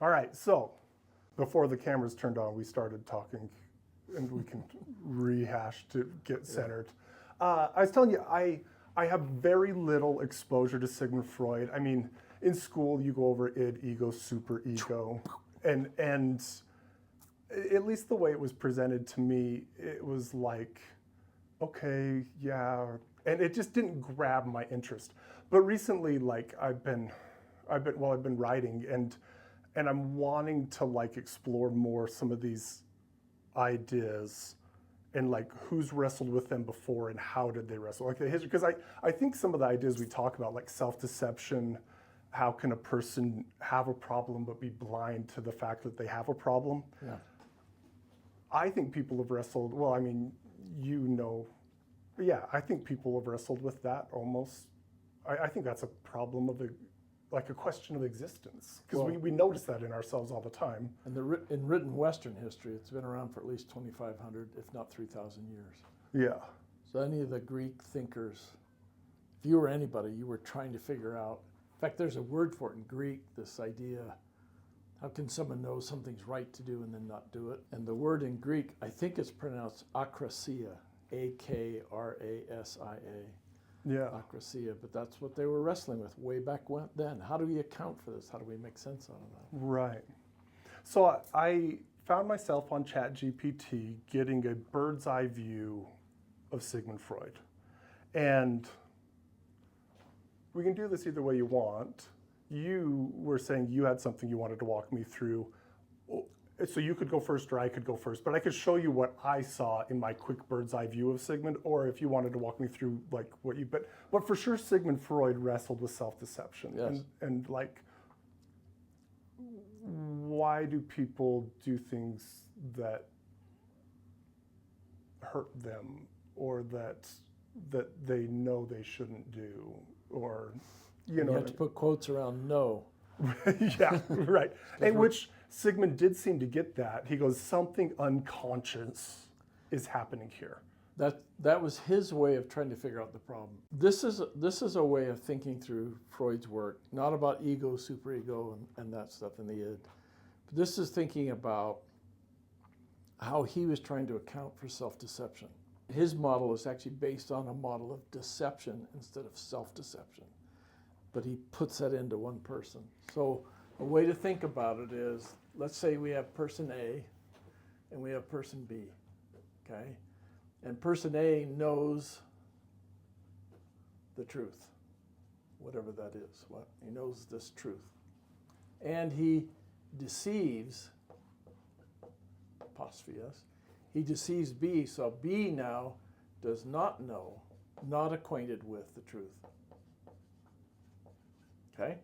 All right, so before the cameras turned on, we started talking, and we can rehash to get centered. I was telling you, I have very little exposure to Sigmund Freud. I mean, in school, you go over id, ego, superego, and at least the way it was presented to me, it was like, okay, yeah, and it just didn't grab my interest. But recently, like I've been writing, and I'm wanting to like explore more some of these ideas and like who's wrestled with them before and how did they wrestle, like the history, because I think some of the ideas we talk about, like self-deception, how can a person have a problem but be blind to the fact that they have a problem? Yeah. I think people have wrestled, well, I mean, I think people have wrestled with that almost. I think that's a problem of like a question of existence, because we notice that in ourselves all the time. And in written Western history, it's been around for at least 2,500, if not 3,000 years. Yeah. So any of the Greek thinkers, if you were anybody, you were trying to figure out, in fact, there's a word for it in Greek, this idea, how can someone know something's right to do and then not do it? And the word in Greek, I think it's pronounced akrasia, akrasia. Yeah. Akrasia, but that's what they were wrestling with way back then. How do we account for this? How do we make sense out of that? Right. So I found myself on ChatGPT getting a bird's eye view of Sigmund Freud. And we can do this either way you want. You were saying you had something you wanted to walk me through. So you could go first or I could go first, but I could show you what I saw in my quick bird's eye view of Sigmund, or if you wanted to walk me through like what you, but for sure Sigmund Freud wrestled with self-deception. Yes. And like, why do people do things that hurt them or that they know they shouldn't do, or, you know. You have to put quotes around no. Yeah, right. And which Sigmund did seem to get that. He goes, something unconscious is happening here. That was his way of trying to figure out the problem. This is a way of thinking through Freud's work, not about ego, superego, and that stuff in the id. But this is thinking about how he was trying to account for self-deception. His model is actually based on a model of deception instead of self-deception. But he puts that into one person. So a way to think about it is, let's say we have person A and we have person B, okay? And person A knows the truth, whatever that is. He knows this truth. And he deceives, apostrophe S, he deceives B, so B now does not know, not acquainted with the truth. Okay?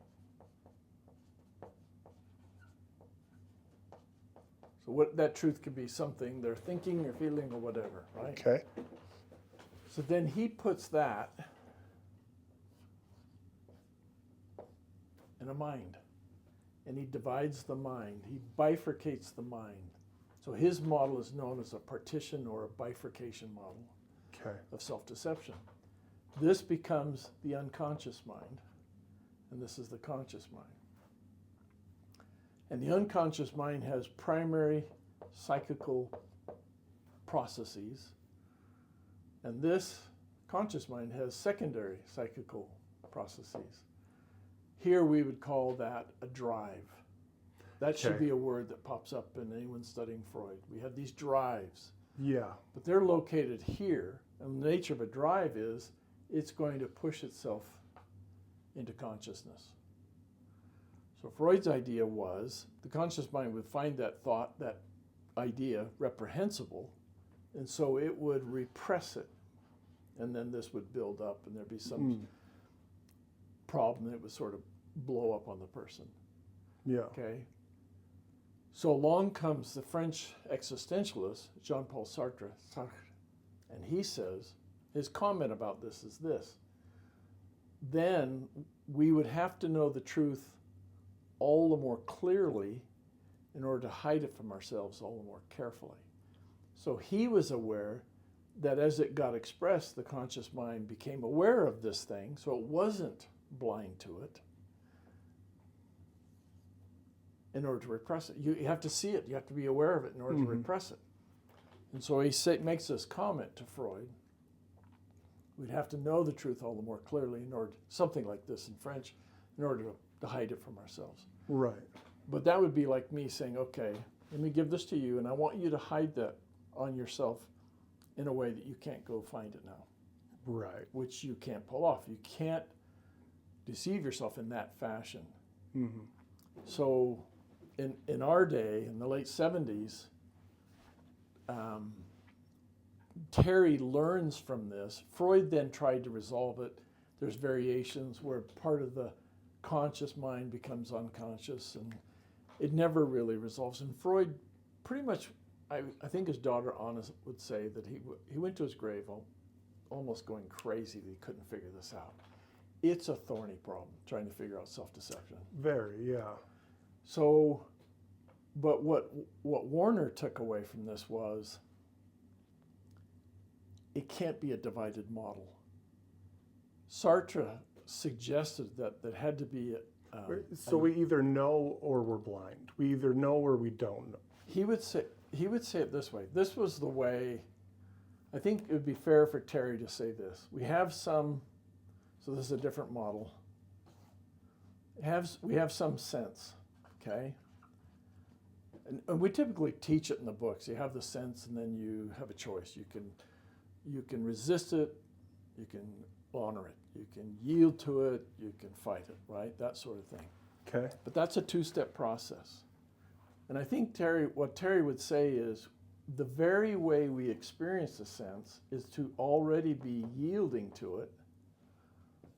So what that truth could be something they're thinking or feeling or whatever, right? Okay. So then he puts that in a mind, and he divides the mind. He bifurcates the mind. So his model is known as a partition or a bifurcation model of self-deception. This becomes the unconscious mind, and this is the conscious mind. And the unconscious mind has primary psychical processes, and this conscious mind has secondary psychical processes. Here we would call that a drive. That should be a word that pops up in anyone studying Freud. We have these drives. Yeah. But they're located here, and the nature of a drive is it's going to push itself into consciousness. So Freud's idea was the conscious mind would find that thought, that idea, reprehensible, and so it would repress it. And then this would build up, and there'd be some problem that would sort of blow up on the person. Yeah. Okay? So along comes the French existentialist, Jean-Paul Sartre, and he says, his comment about this is this: then we would have to know the truth all the more clearly in order to hide it from ourselves all the more carefully. So he was aware that as it got expressed, the conscious mind became aware of this thing, so it wasn't blind to it. in order to repress it. You have to see it. You have to be aware of it in order to repress it. And so he makes this comment to Freud. We'd have to know the truth all the more clearly in order, something like this in French, in order to hide it from ourselves. Right. But that would be like me saying, okay, let me give this to you, and I want you to hide that on yourself in a way that you can't go find it now, Right. which you can't pull off. You can't deceive yourself in that fashion. Mm-hmm. So in our day, in the late 70s, Terry learns from this. Freud then tried to resolve it. There's variations where part of the conscious mind becomes unconscious, and it never really resolves. And Freud pretty much, I think his daughter Anna would say that he went to his grave almost going crazy that he couldn't figure this out. It's a thorny problem, trying to figure out self-deception. Very, yeah. So, but what Warner took away from this was it can't be a divided model. Sartre suggested that had to be So we either know or we're blind. We either know or we don't know. He would say it this way. This was the way. I think it would be fair for Terry to say this. We have some. So this is a different model. We have some sense, okay? And we typically teach it in the books. You have the sense, and then you have a choice. You can resist it, you can honor it, you can yield to it, you can fight it, right? That sort of thing. Okay. But that's a two-step process. And I think what Terry would say is the very way we experience a sense is to already be yielding to it,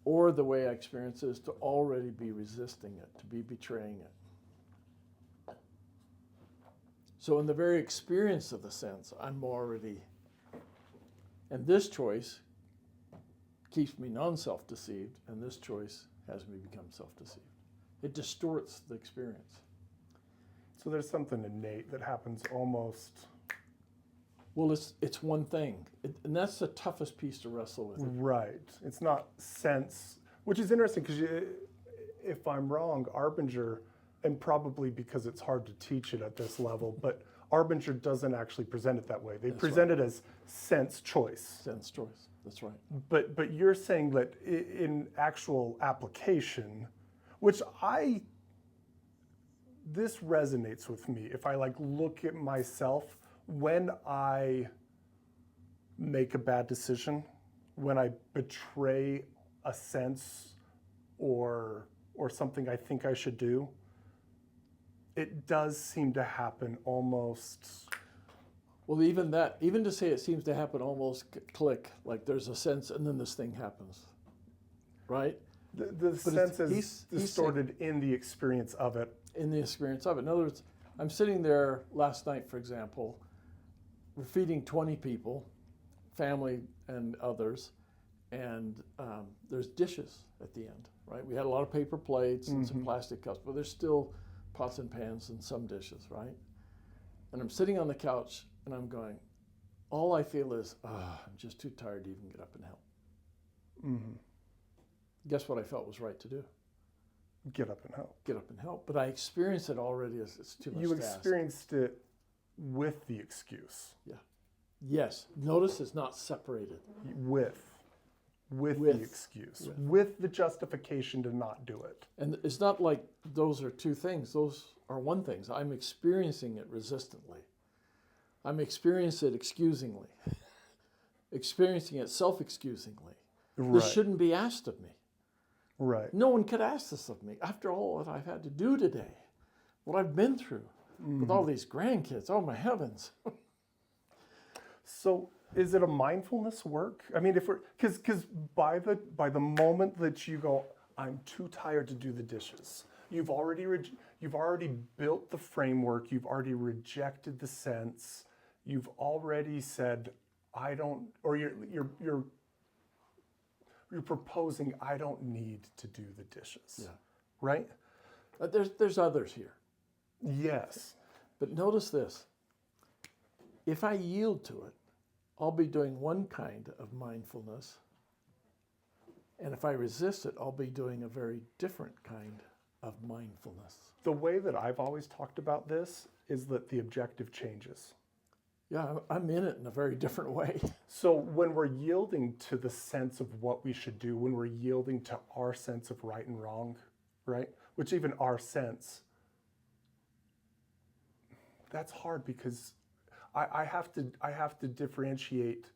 or the way I experience it is to already be resisting it, to be betraying it. So in the very experience of the sense, I'm already, and this choice keeps me non-self-deceived, and this choice has me become self-deceived. It distorts the experience. So there's something innate that happens almost. Well, it's one thing, and that's the toughest piece to wrestle with. Right. It's not sense, which is interesting because if I'm wrong, Arbinger, and probably because it's hard to teach it at this level, but Arbinger doesn't actually present it that way. They present it as sense choice. Sense choice, that's right. But you're saying that in actual application, which this resonates with me. If I look at myself, when I make a bad decision, when I betray a sense or something I think I should do, it does seem to happen almost. Well, even to say it seems to happen almost click, like there's a sense and then this thing happens, right? The sense is distorted in the experience of it. In the experience of it. In other words, I'm sitting there last night, for example, we're feeding 20 people, family and others, and there's dishes at the end, right? We had a lot of paper plates and some plastic cups, but there's still pots and pans and some dishes, right? And I'm sitting on the couch and I'm going, all I feel is, I'm just too tired to even get up and help. Mm-hmm. Guess what I felt was right to do? Get up and help. Get up and help. But I experienced it already as it's too much You to ask. experienced it with the excuse. Yeah. Yes. Notice it's not separated. With the excuse. With the justification to not do it. And it's not like those are two things. Those are one thing. I'm experiencing it resistantly. I'm experiencing it excusingly. Experiencing it self-excusingly. Right. This shouldn't be asked of me. Right. No one could ask this of me. After all that I've had to do today, what I've been through with all these grandkids, oh my heavens. So is it a mindfulness work? I mean, if we're, because by the moment that you go, I'm too tired to do the dishes, you've already built the framework, you've already rejected the sense, you've already said, I don't, or you're proposing, I don't need to do the dishes, Yeah. right? There's others here. Yes. But notice this. If I yield to it, I'll be doing one kind of mindfulness. And if I resist it, I'll be doing a very different kind of mindfulness. The way that I've always talked about this is that the objective changes. Yeah, I'm in it in a very different way. So when we're yielding to the sense of what we should do, when we're yielding to our sense of right and wrong, right? Which even our sense, that's hard because I have to differentiate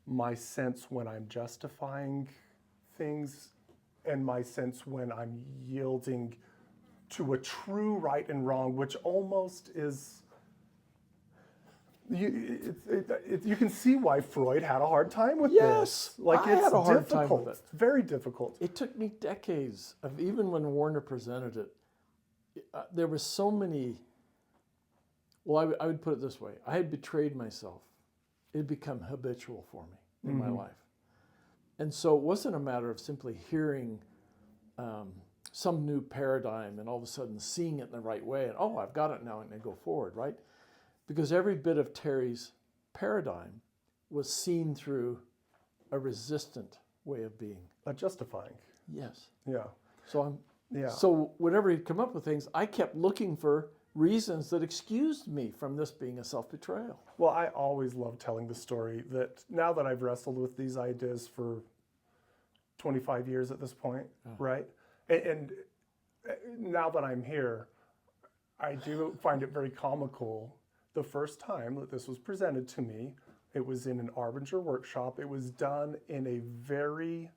my sense when I'm justifying things and my sense when I'm yielding to a true right and wrong, which almost is. You can see why Freud had a hard time with Yes, this. Like I it's had a hard difficult. time with it. It's very difficult. It took me decades of, even when Warner presented it, there were so many. Well, I would put it this way: I had betrayed myself. It had become habitual for me in my life, and so it wasn't a matter of simply hearing some new paradigm and all of a sudden seeing it in the right way and oh, I've got it now and I go forward, right? Because every bit of Terry's paradigm was seen through a resistant way of being. Justifying. Yes. Yeah. So Yeah. So whenever he'd come up with things, I kept looking for reasons that excused me from this being a self-betrayal. Well, I always love telling the story that now that I've wrestled with these ideas for 25 years at this point, right? And now that I'm here, I do find it very comical. The first time that this was presented to me, it was in an Arbinger workshop. It was done in a very,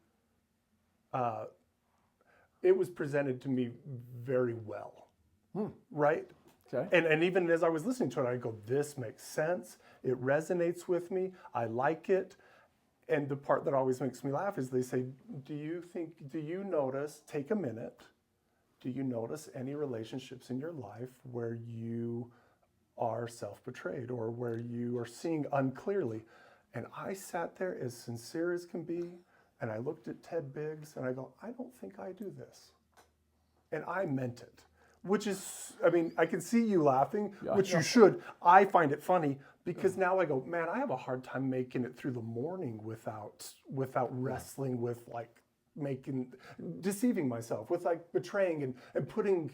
it was presented to me very well, right? Okay. And even as I was listening to it, I go, this makes sense. It resonates with me. I like it. And the part that always makes me laugh is they say, do you notice, take a minute, do you notice any relationships in your life where you are self-betrayed or where you are seeing unclearly? And I sat there as sincere as can be, and I looked at Ted Biggs and I go, I don't think I do this. And I meant it. Which is, I mean, I can see you laughing, which you should. I find it funny because now I go, man, I have a hard time making it through the morning without wrestling with like deceiving myself, with like betraying and putting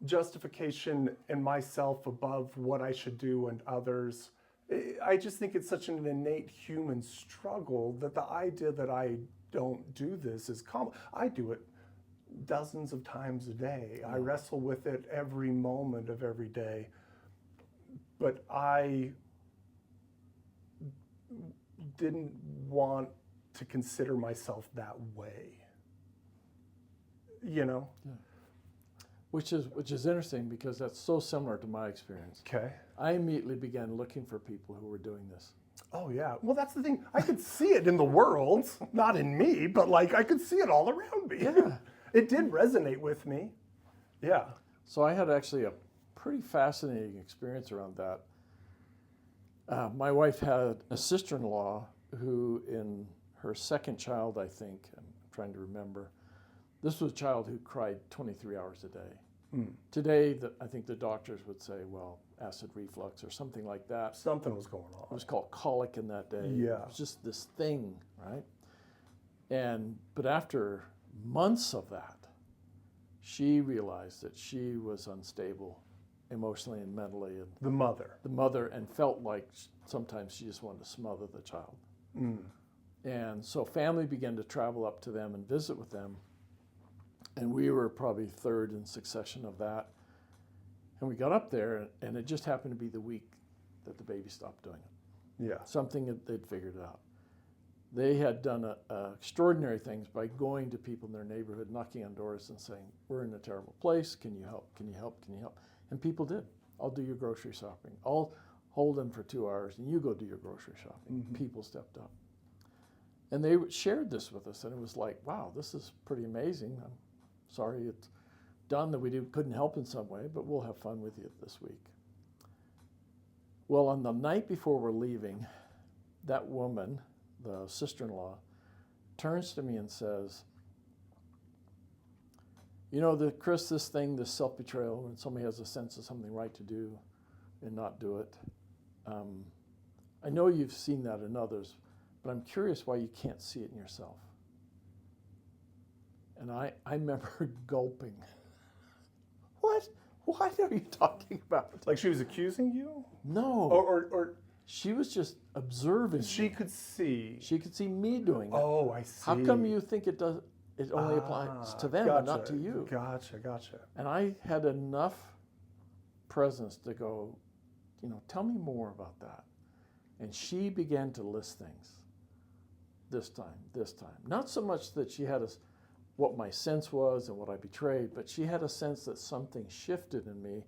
justification and myself above what I should do and others. I just think it's such an innate human struggle that the idea that I don't do this is common. I do it dozens of times a day. I wrestle with it every moment of every day. But I didn't want to consider myself that way. You know? Yeah. Which is interesting because that's so similar to my experience. Okay. I immediately began looking for people who were doing this. Oh yeah. Well, that's the thing. I could see it in the world, not in me, but like I could see it all around me. Yeah. It did resonate with me. Yeah. So I had actually a pretty fascinating experience around that. My wife had a sister-in-law who, in her second child, I think, I'm trying to remember, this was a child who cried 23 hours a day. Today, I think the doctors would say, well, acid reflux or something like that. Something was going It on. was called colic in that day. Yeah. It was just this thing, right? But after months of that, she realized that she was unstable emotionally and mentally, and The mother. and felt like sometimes she just wanted to smother the child. And so family began to travel up to them and visit with them, and we were probably third in succession of that. And we got up there, and it just happened to be the week that the baby stopped doing it. Yeah. Something that they'd figured out. They had done extraordinary things by going to people in their neighborhood, knocking on doors and saying, we're in a terrible place, can you help, can you help, can you help? And people did. I'll do your grocery shopping. I'll hold them for 2 hours and you go do your grocery shopping. People stepped up. And they shared this with us, and it was like, wow, this is pretty amazing. I'm sorry it's done that we couldn't help in some way, but we'll have fun with you this week. Well, on the night before we're leaving, that woman, the sister-in-law, turns to me and says, you know, Chris, this thing, this self-betrayal, when somebody has a sense of something right to do and not do it, I know you've seen that in others, but I'm curious why you can't see it in yourself. And I remember gulping. What are you talking about? Like she was accusing you? No. Or She was just observing. she me. could see. She could see me doing it. Oh, I see. How come you think it does? It only applies to them and not to you. Gotcha. And I had enough presence to go, tell me more about that. And she began to list things. This time. Not so much that she had what my sense was and what I betrayed, but she had a sense that something shifted in me,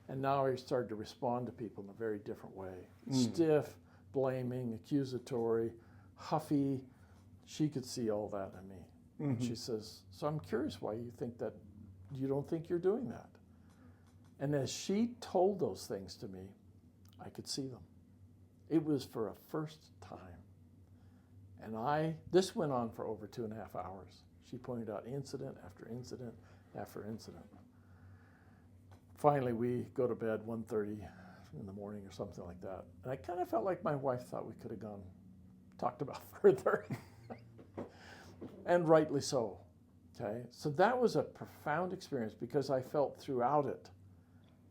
and now I started to respond to people in a very different way. Stiff, blaming, accusatory, huffy. She could see all that in me. And she says, so I'm curious why you don't think you're doing that. And as she told those things to me, I could see them. It was for a first time. And this went on for over 2.5 hours. She pointed out incident after incident after incident. Finally, we go to bed 1:30 in the morning or something like that. And I kind of felt like my wife thought we could have talked about further. And rightly so. Okay? So that was a profound experience because I felt throughout it,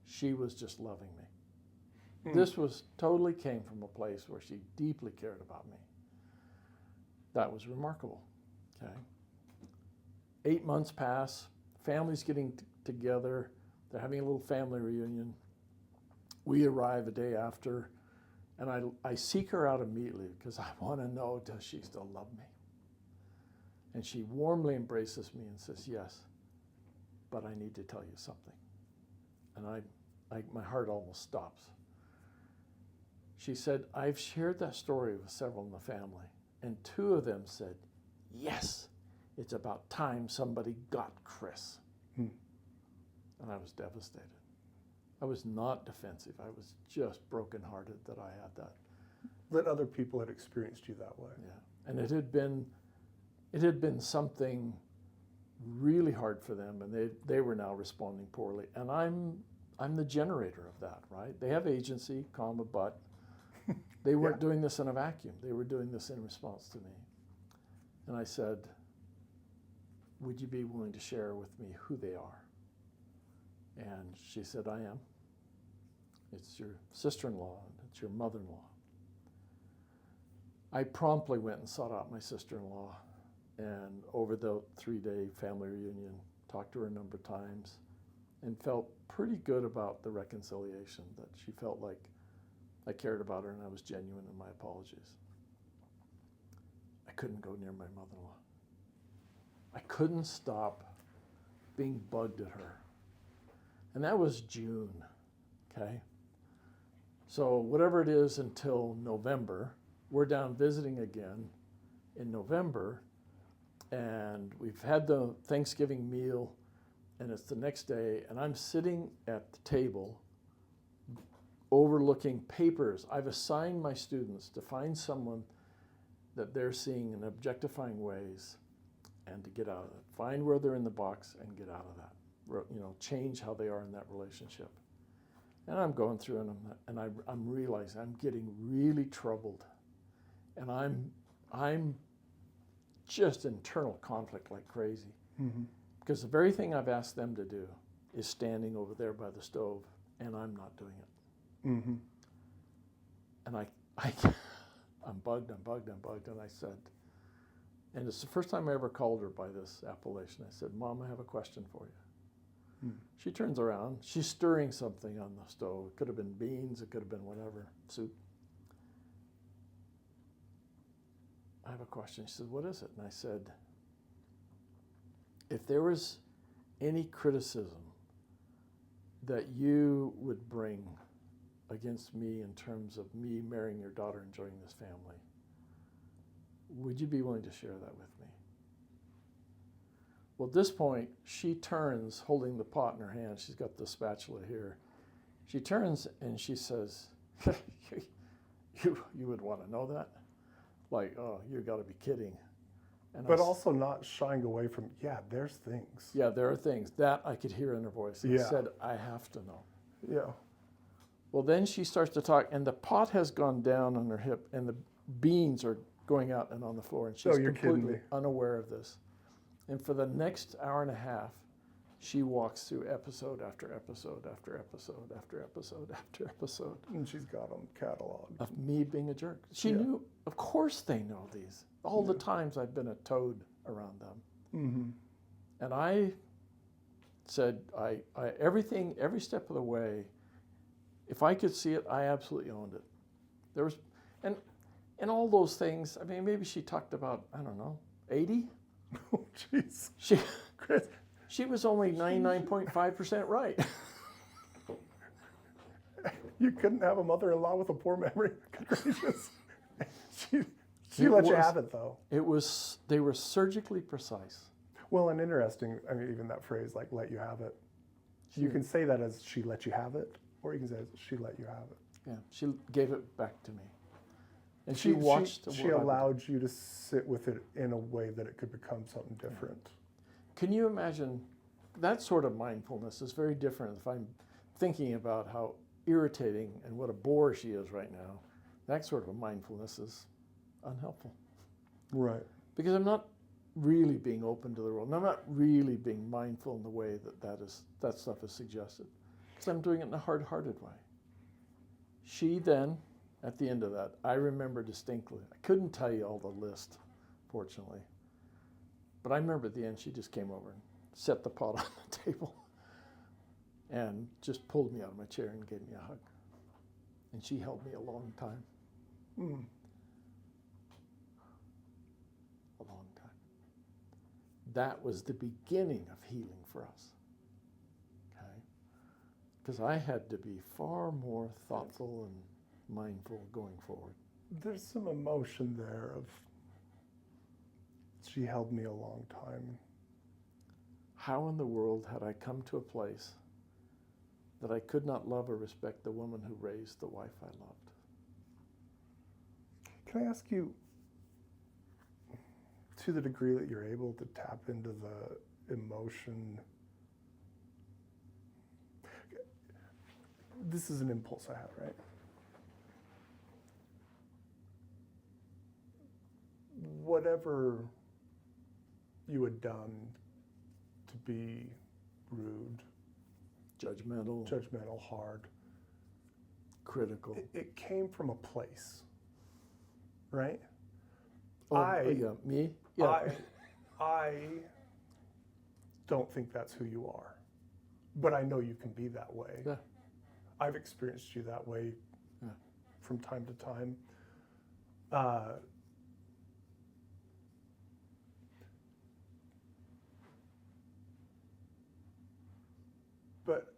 she was just loving me. This totally came from a place where she deeply cared about me. That was remarkable. Okay? 8 months pass, family's getting together, they're having a little family reunion. We arrive a day after, and I seek her out immediately because I want to know, does she still love me? And she warmly embraces me and says, yes, but I need to tell you something. And my heart almost stops. She said, I've shared that story with several in the family, and 2 of them said, yes, it's about time somebody got Chris. And I was devastated. I was not defensive. I was just brokenhearted that I had that. That other people had experienced you that way. Yeah, and it had been something really hard for them, and they were now responding poorly. And I'm the generator of that, right? They have agency, comma, but they weren't doing this in a vacuum. They were doing this in response to me. And I said, would you be willing to share with me who they are? And she said, I am. It's your sister-in-law, and it's your mother-in-law. I promptly went and sought out my sister-in-law, and over the 3-day family reunion, talked to her a number of times, and felt pretty good about the reconciliation, that she felt like I cared about her and I was genuine in my apologies. I couldn't go near my mother-in-law. I couldn't stop being bugged at her. And that was June, okay? So whatever it is until November, we're down visiting again in November, and we've had the Thanksgiving meal, and it's the next day, and I'm sitting at the table overlooking papers. I've assigned my students to find someone that they're seeing in objectifying ways and to get out of it. Find where they're in the box and get out of that. Change how they are in that relationship. And I'm going through and I'm realizing I'm getting really troubled. And I'm just internal conflict like crazy. Because the very thing I've asked them to do is standing over there by the stove, and I'm not doing it. And I'm bugged, and I said, and it's the first time I ever called her by this appellation. I said, Mom, I have a question for you. She turns around, she's stirring something on the stove. It could have been beans, it could have been whatever, soup. I have a question. She said, what is it? And I said, if there was any criticism that you would bring against me in terms of me marrying your daughter and joining this family, would you be willing to share that with me? Well, at this point, she turns, holding the pot in her hand. She's got the spatula here. She turns and she says, you would want to know that? Like, oh, you got to be kidding. And but also not shying away from, there's things. Yeah, there are things. That I could hear in her voice. I said, I have to know. Yeah. Well, then she starts to talk, and the pot has gone down on her hip, and the beans are going out and on the floor, and she's completely unaware of this. And for the next hour and a half, she walks through episode after episode after episode after episode after episode And she's got them cataloged. of me being a jerk. She Yeah. knew, of course they know these. All the times I've been a toad around them. Mm-hmm. And I said, everything, every step of the way, if I could see it, I absolutely owned it. There was, and all those things, I mean, maybe she talked about, I don't know, 80? Oh, jeez. She, Chris, she was only 99.5% right. you couldn't have a mother-in-law with a poor memory. Good gracious. She It let you was- have it, though. They were surgically precise. Well, and interesting, I mean, even that phrase, like, let you have it. You can say that as she let you have it, or you can say she let you have it. Yeah, she gave it back to me. And she watched She what I would- allowed you to sit with it in a way that it could become something different. Can you imagine that sort of mindfulness is very different if I'm thinking about how irritating and what a bore she is right now. That sort of a mindfulness is unhelpful Right. because I'm not really being open to the world. And I'm not really being mindful in the way that stuff is suggested because I'm doing it in a hard-hearted way. She then, at the end of that, I remember distinctly. I couldn't tell you all the list, fortunately. But I remember at the end, she just came over and set the pot on the table and just pulled me out of my chair and gave me a hug. And she held me a long time. Mm. A long time. That was the beginning of healing for us. Okay? Because I had to be far more thoughtful and mindful going forward. There's some emotion there of she held me a long time. How in the world had I come to a place that I could not love or respect the woman who raised the wife I loved? Can I ask you, to the degree that you're able to tap into the emotion, this is an impulse I have, right? Whatever you had done to be rude, judgmental, hard, Critical. it came from a place, right? Yeah, me? Yeah. I don't think that's who you are, but I know you can be that way. Yeah. I've experienced you that way Yeah. from time to time. But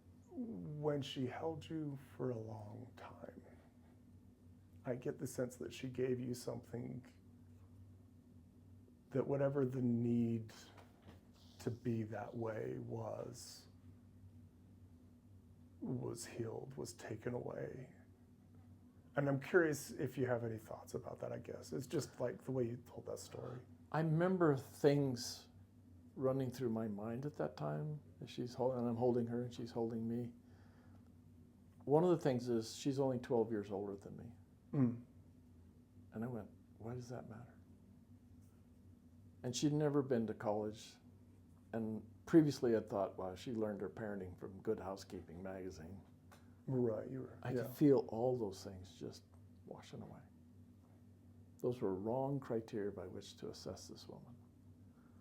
when she held you for a long time, I get the sense that she gave you something that whatever the need to be that way was healed, was taken away. And I'm curious if you have any thoughts about that, I guess. It's just like the way you told that story. I remember things running through my mind at that time. And I'm holding her and she's holding me. One of the things is she's only 12 years older than me. Mm. And I went, why does that matter? And she'd never been to college. And previously I'd thought, wow, she learned her parenting from Good Housekeeping magazine. Right, you were. I yeah. could feel all those things just washing away. Those were wrong criteria by which to assess this woman.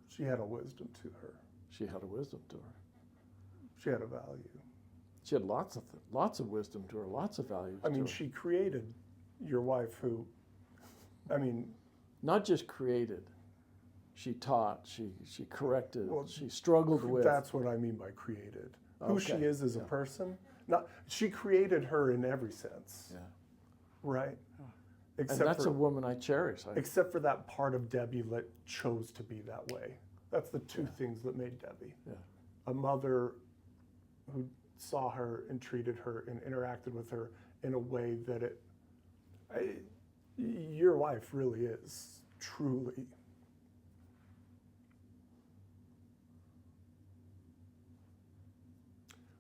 She had a wisdom to her. She had a wisdom to her. She had a value. She had lots of wisdom to her, lots of values I mean, to her. she created your wife who, I mean, Not just created, she taught, she corrected, Well, she struggled with. that's what I mean by created. Who she Okay, is as a yeah. person. Not, she created her in every sense, Yeah. right? And that's a woman I cherish. Except for that part of Debbie that chose to be that way. That's the two things that made Debbie. Yeah. A mother who saw her and treated her and interacted with her in a way that your wife really is truly.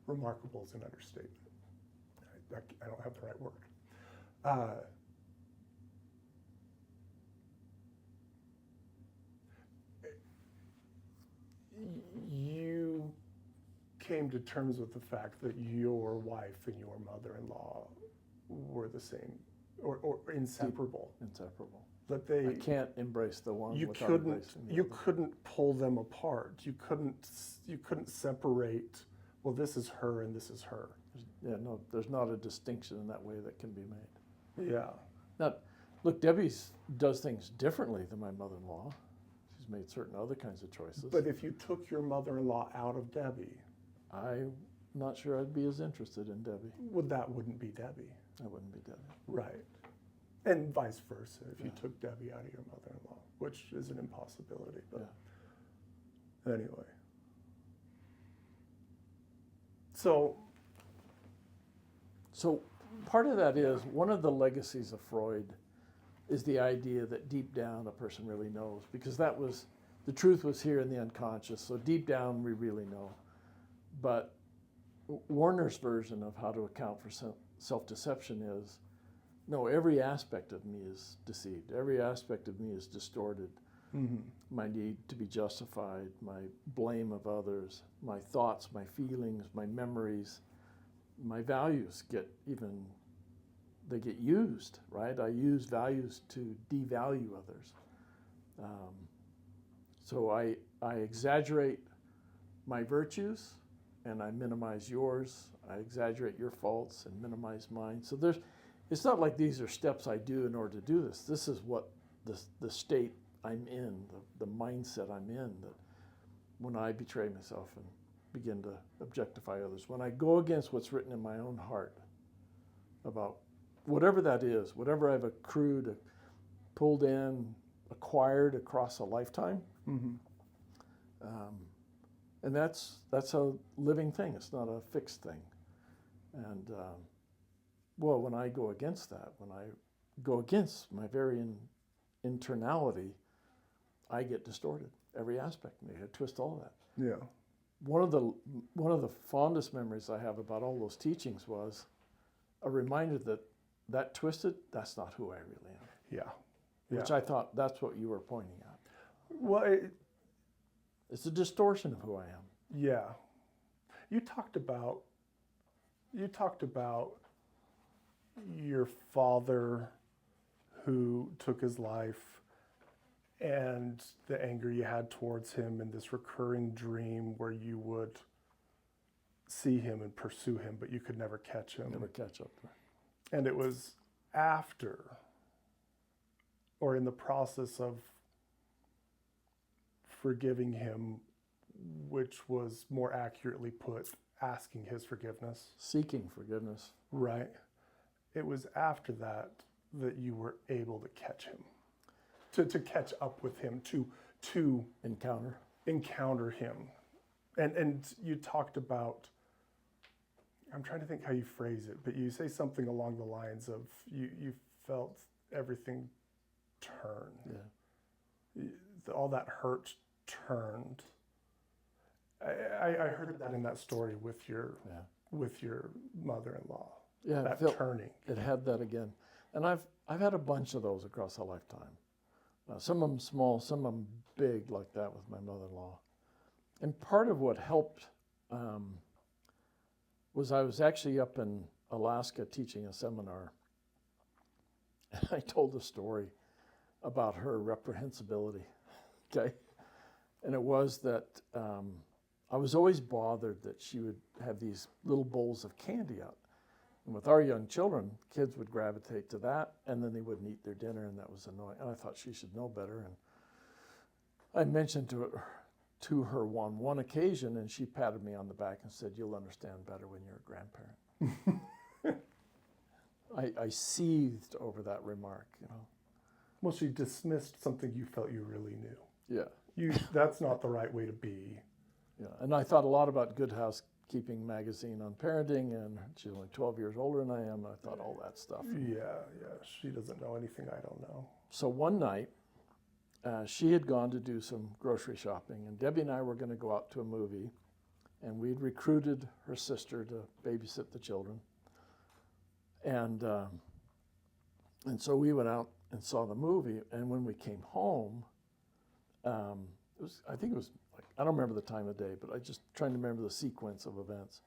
Remarkable is an understatement. I don't have the right word. You came to terms with the fact that your wife and your mother-in-law were the same or inseparable. Inseparable. That I they can't embrace the one you without couldn't embracing the you other. couldn't pull them apart. You couldn't separate. Well, this is her and this is her. Yeah, no, there's not a distinction in that way that can be made. Yeah. Now, look, Debbie does things differently than my mother-in-law. She's made certain other kinds of choices. But if you took your mother-in-law out of Debbie, I'm not sure I'd be as interested in Debbie. that wouldn't be Debbie. I wouldn't be Debbie. Right. And vice versa, if you Yeah. took Debbie out of your mother-in-law, which is an impossibility. But Yeah. anyway. So, So part of that is, one of the legacies of Freud is the idea that deep down a person really knows, because that was, the truth was here in the unconscious, so deep down we really know. But Warner's version of how to account for self-deception is, no, every aspect of me is deceived. Every aspect of me is distorted. My need to be justified, my blame of others, my thoughts, my feelings, my memories, my values get used, right? I use values to devalue others. So I exaggerate my virtues and I minimize yours. I exaggerate your faults and minimize mine. So it's not like these are steps I do in order to do this. This is what the state I'm in, the mindset I'm in, that when I betray myself and begin to objectify others, when I go against what's written in my own heart about whatever that is, whatever I've accrued, pulled in, acquired across a lifetime, and that's a living thing. It's not a fixed thing. And well, when I go against that, when I go against my very internality, I get distorted. Every aspect of me, I twist all that. yeah. One of the fondest memories I have about all those teachings was a reminder that twisted, that's not who I really am. Yeah. Which I thought that's what you were pointing at. Well, It's a distortion of who I am. yeah. You talked about your father who took his life and the anger you had towards him and this recurring dream where you would see him and pursue him, but you could never catch him. Never catch up. And it was after or in the process of forgiving him, which was more accurately put, asking his forgiveness. Seeking forgiveness. Right. It was after that you were able to catch him, to catch up with him, to encounter him. And you talked about, I'm trying to think how you phrase it, but you say something along the lines of you felt everything turn. Yeah. All that hurt turned. I heard that in that story with your mother-in-law. Yeah. That turning. It had that again. And I've had a bunch of those across a lifetime. Some of them small, some of them big, like that with my mother-in-law. And part of what helped was I was actually up in Alaska teaching a seminar. And I told a story about her reprehensibility, okay? And it was that I was always bothered that she would have these little bowls of candy out. And with our young children, kids would gravitate to that, and then they wouldn't eat their dinner, and that was annoying. And I thought she should know better. And I mentioned to her on one occasion, and she patted me on the back and said, "You'll understand better when you're a grandparent." I seethed over that remark, you know. Well, she dismissed something you felt you really knew. Yeah. That's not the right way to be. Yeah, and I thought a lot about Good Housekeeping magazine on parenting, and she's only 12 years older than I am. I thought all that stuff. Yeah. She doesn't know anything I don't know. So one night, she had gone to do some grocery shopping, and Debbie and I were going to go out to a movie, and we'd recruited her sister to babysit the children. And so we went out and saw the movie, and when we came home, I think it was like I don't remember the time of day, but I just trying to remember the sequence of events.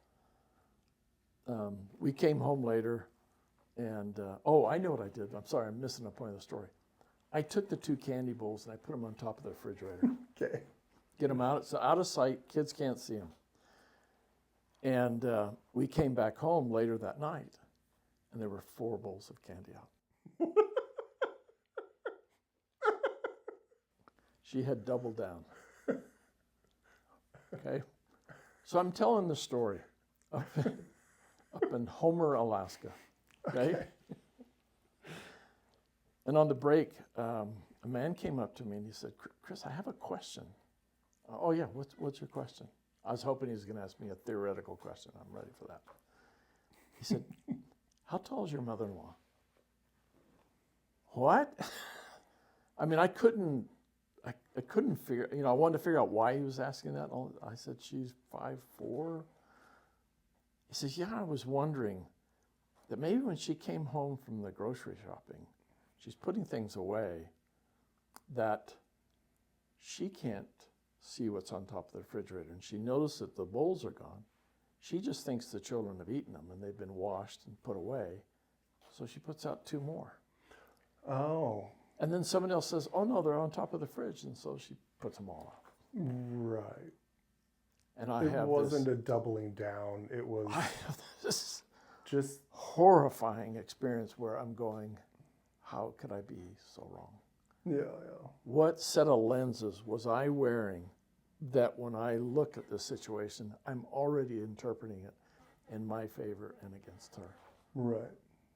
We came home later, and I know what I did. I'm sorry, I'm missing a point of the story. I took the 2 candy bowls and I put them on top of the refrigerator. Okay. Get them out, so out of sight, kids can't see them. And we came back home later that night, and there were 4 bowls of candy out. She had doubled down. Okay? So I'm telling the story up in Homer, Alaska. Okay? And on the break, a man came up to me and he said, Chris, I have a question. Oh, yeah, what's your question? I was hoping he was going to ask me a theoretical question. I'm ready for that. He said, how tall is your mother-in-law? What? I mean, I couldn't figure, I wanted to figure out why he was asking that. I said, she's 5'4". He says, yeah, I was wondering that maybe when she came home from the grocery shopping, she's putting things away that she can't see what's on top of the refrigerator. And she noticed that the bowls are gone. She just thinks the children have eaten them and they've been washed and put away. So she puts out 2 more. Oh. And then someone else says, oh no, they're on top of the fridge. And so she puts them all out. Right. And I It have wasn't a doubling down. It was I have this just, horrifying experience where I'm going, how could I be so wrong? yeah. What set of lenses was I wearing that when I look at this situation, I'm already interpreting it in my favor and against her? Right.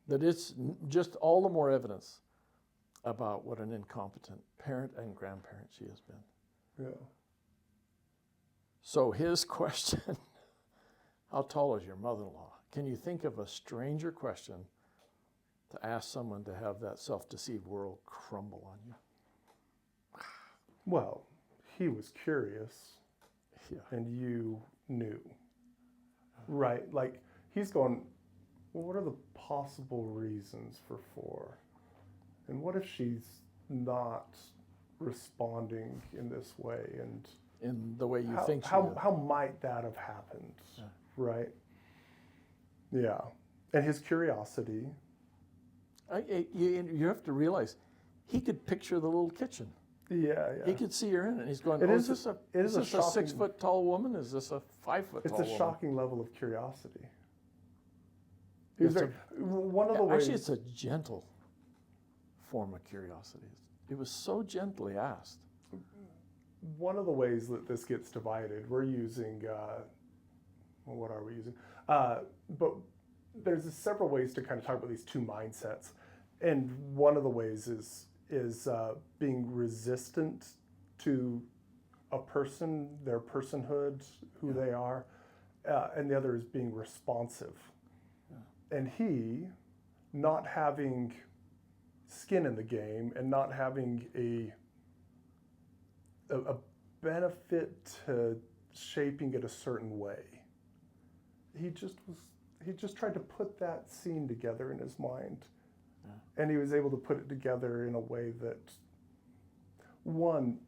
That it's just all the more evidence about what an incompetent parent and grandparent she has been. Yeah. So his question, how tall is your mother-in-law? Can you think of a stranger question to ask someone to have that self-deceived world crumble on you? Well, he was curious. Yeah. And you knew. Right. Like, he's going, well, what are the possible reasons for 4? And what if she's not responding in this way? And In the way you how, think she how, would. how might that have happened? Yeah. Right. Yeah. And his curiosity. You have to realize, he could picture the little kitchen. Yeah, yeah. He could see her in it. And he's going, It oh, is is a- this it a is a shocking- 6-foot tall woman? Is this a 5-foot It's tall a woman? shocking level of curiosity. He was It's very, one of the ways. Actually, it's a gentle form of curiosity. It was so gently asked. One of the ways that this gets divided, we're using, well, what are we using? But there's several ways to kind of talk about these 2 mindsets. And one of the ways is being resistant to a person, their personhood, who they are. And the other is being responsive. Yeah. And he, not having skin in the game and not having a benefit to shaping it a certain way. He just tried to put that scene together in his mind. Yeah. And he was able to put it together in a way that, 1,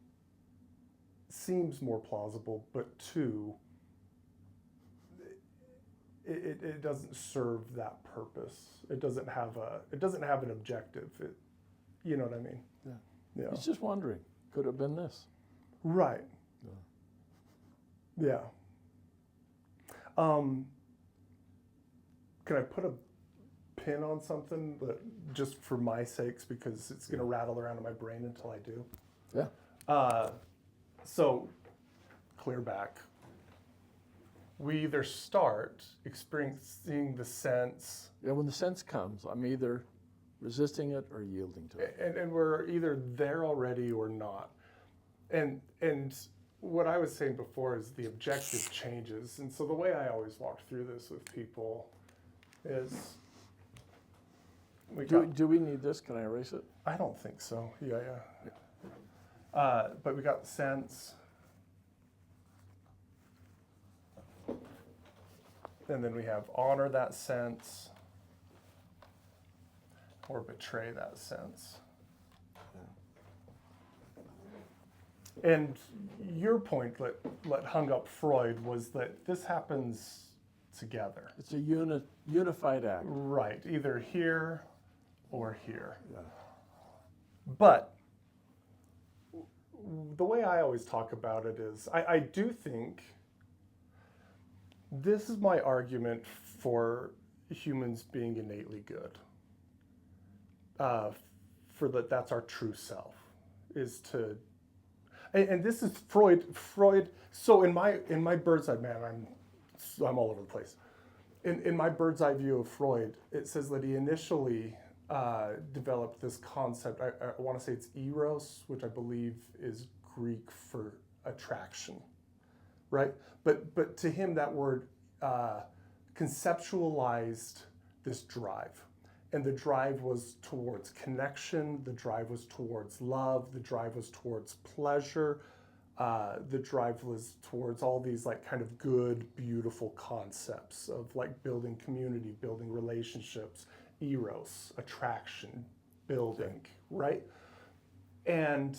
seems more plausible, but 2, it doesn't serve that purpose. It doesn't have an objective. You know what I mean? Yeah. Yeah. He's just wondering, could it have been this? Right. Yeah. Can I put a pin on something that just for my sakes, because it's going to rattle around in my brain until I do? Yeah. So, clear back. We either start experiencing the sense. Yeah, when the sense comes, I'm either resisting it or yielding to it. And we're either there already or not. And what I was saying before is the objective changes. And so the way I always walk through this with people is Do we need this? Can I erase it? I don't think so. Yeah. But we got sense. And then we have honor that sense or betray that sense. And your point that hung up Freud was that this happens together. It's a unified act. Right, either here or here. Yeah. But the way I always talk about it is I do think this is my argument for humans being innately good. For that's our true self, is to, and this is Freud. So in my bird's eye, man, I'm all over the place. In my bird's eye view of Freud, it says that he initially developed this concept. I want to say it's eros, which I believe is Greek for attraction, right? But to him, that word conceptualized this drive. And the drive was towards connection, the drive was towards love, the drive was towards pleasure, the drive was towards all these like kind of good, beautiful concepts of like building community, building relationships, eros, attraction, building, right? And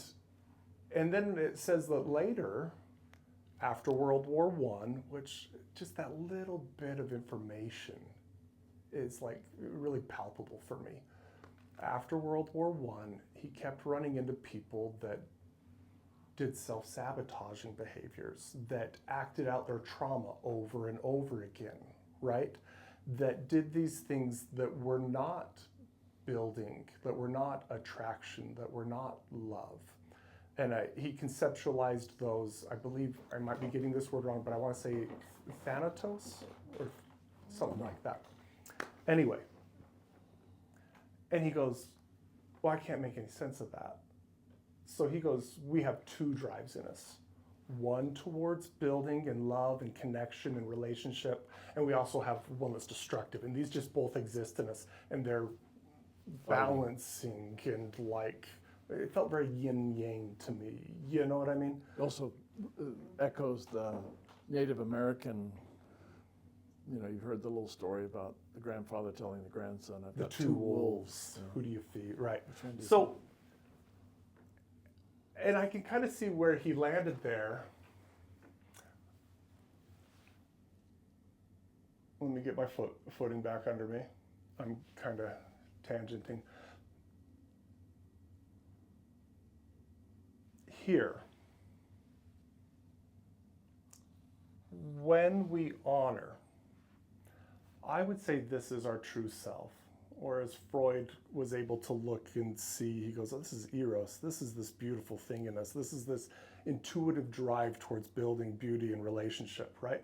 then it says that later, after World War I, which just that little bit of information is like really palpable for me. After World War I, he kept running into people that did self-sabotaging behaviors, that acted out their trauma over and over again, right? That did these things that were not building, that were not attraction, that were not love. And he conceptualized those, I believe, I might be getting this word wrong, but I want to say Thanatos or something like that. Anyway, and he goes, well, I can't make any sense of that. So he goes, we have two drives in us. One towards building and love and connection and relationship, and we also have one that's destructive. And these just both exist in us, and they're balancing and like, it felt very yin-yang to me. You know what I mean? It also echoes the Native American, you know, you've heard the little story about the grandfather telling the grandson, I've got two wolves. Who do you feed? Right. Which one do you So, and I can kind of see where he landed there. Let me get my footing back under me. I'm kind of tangenting. Here, when we honor, I would say this is our true self. Or as Freud was able to look and see, he goes, oh, this is eros. This is this beautiful thing in us. This is this intuitive drive towards building beauty and relationship, right?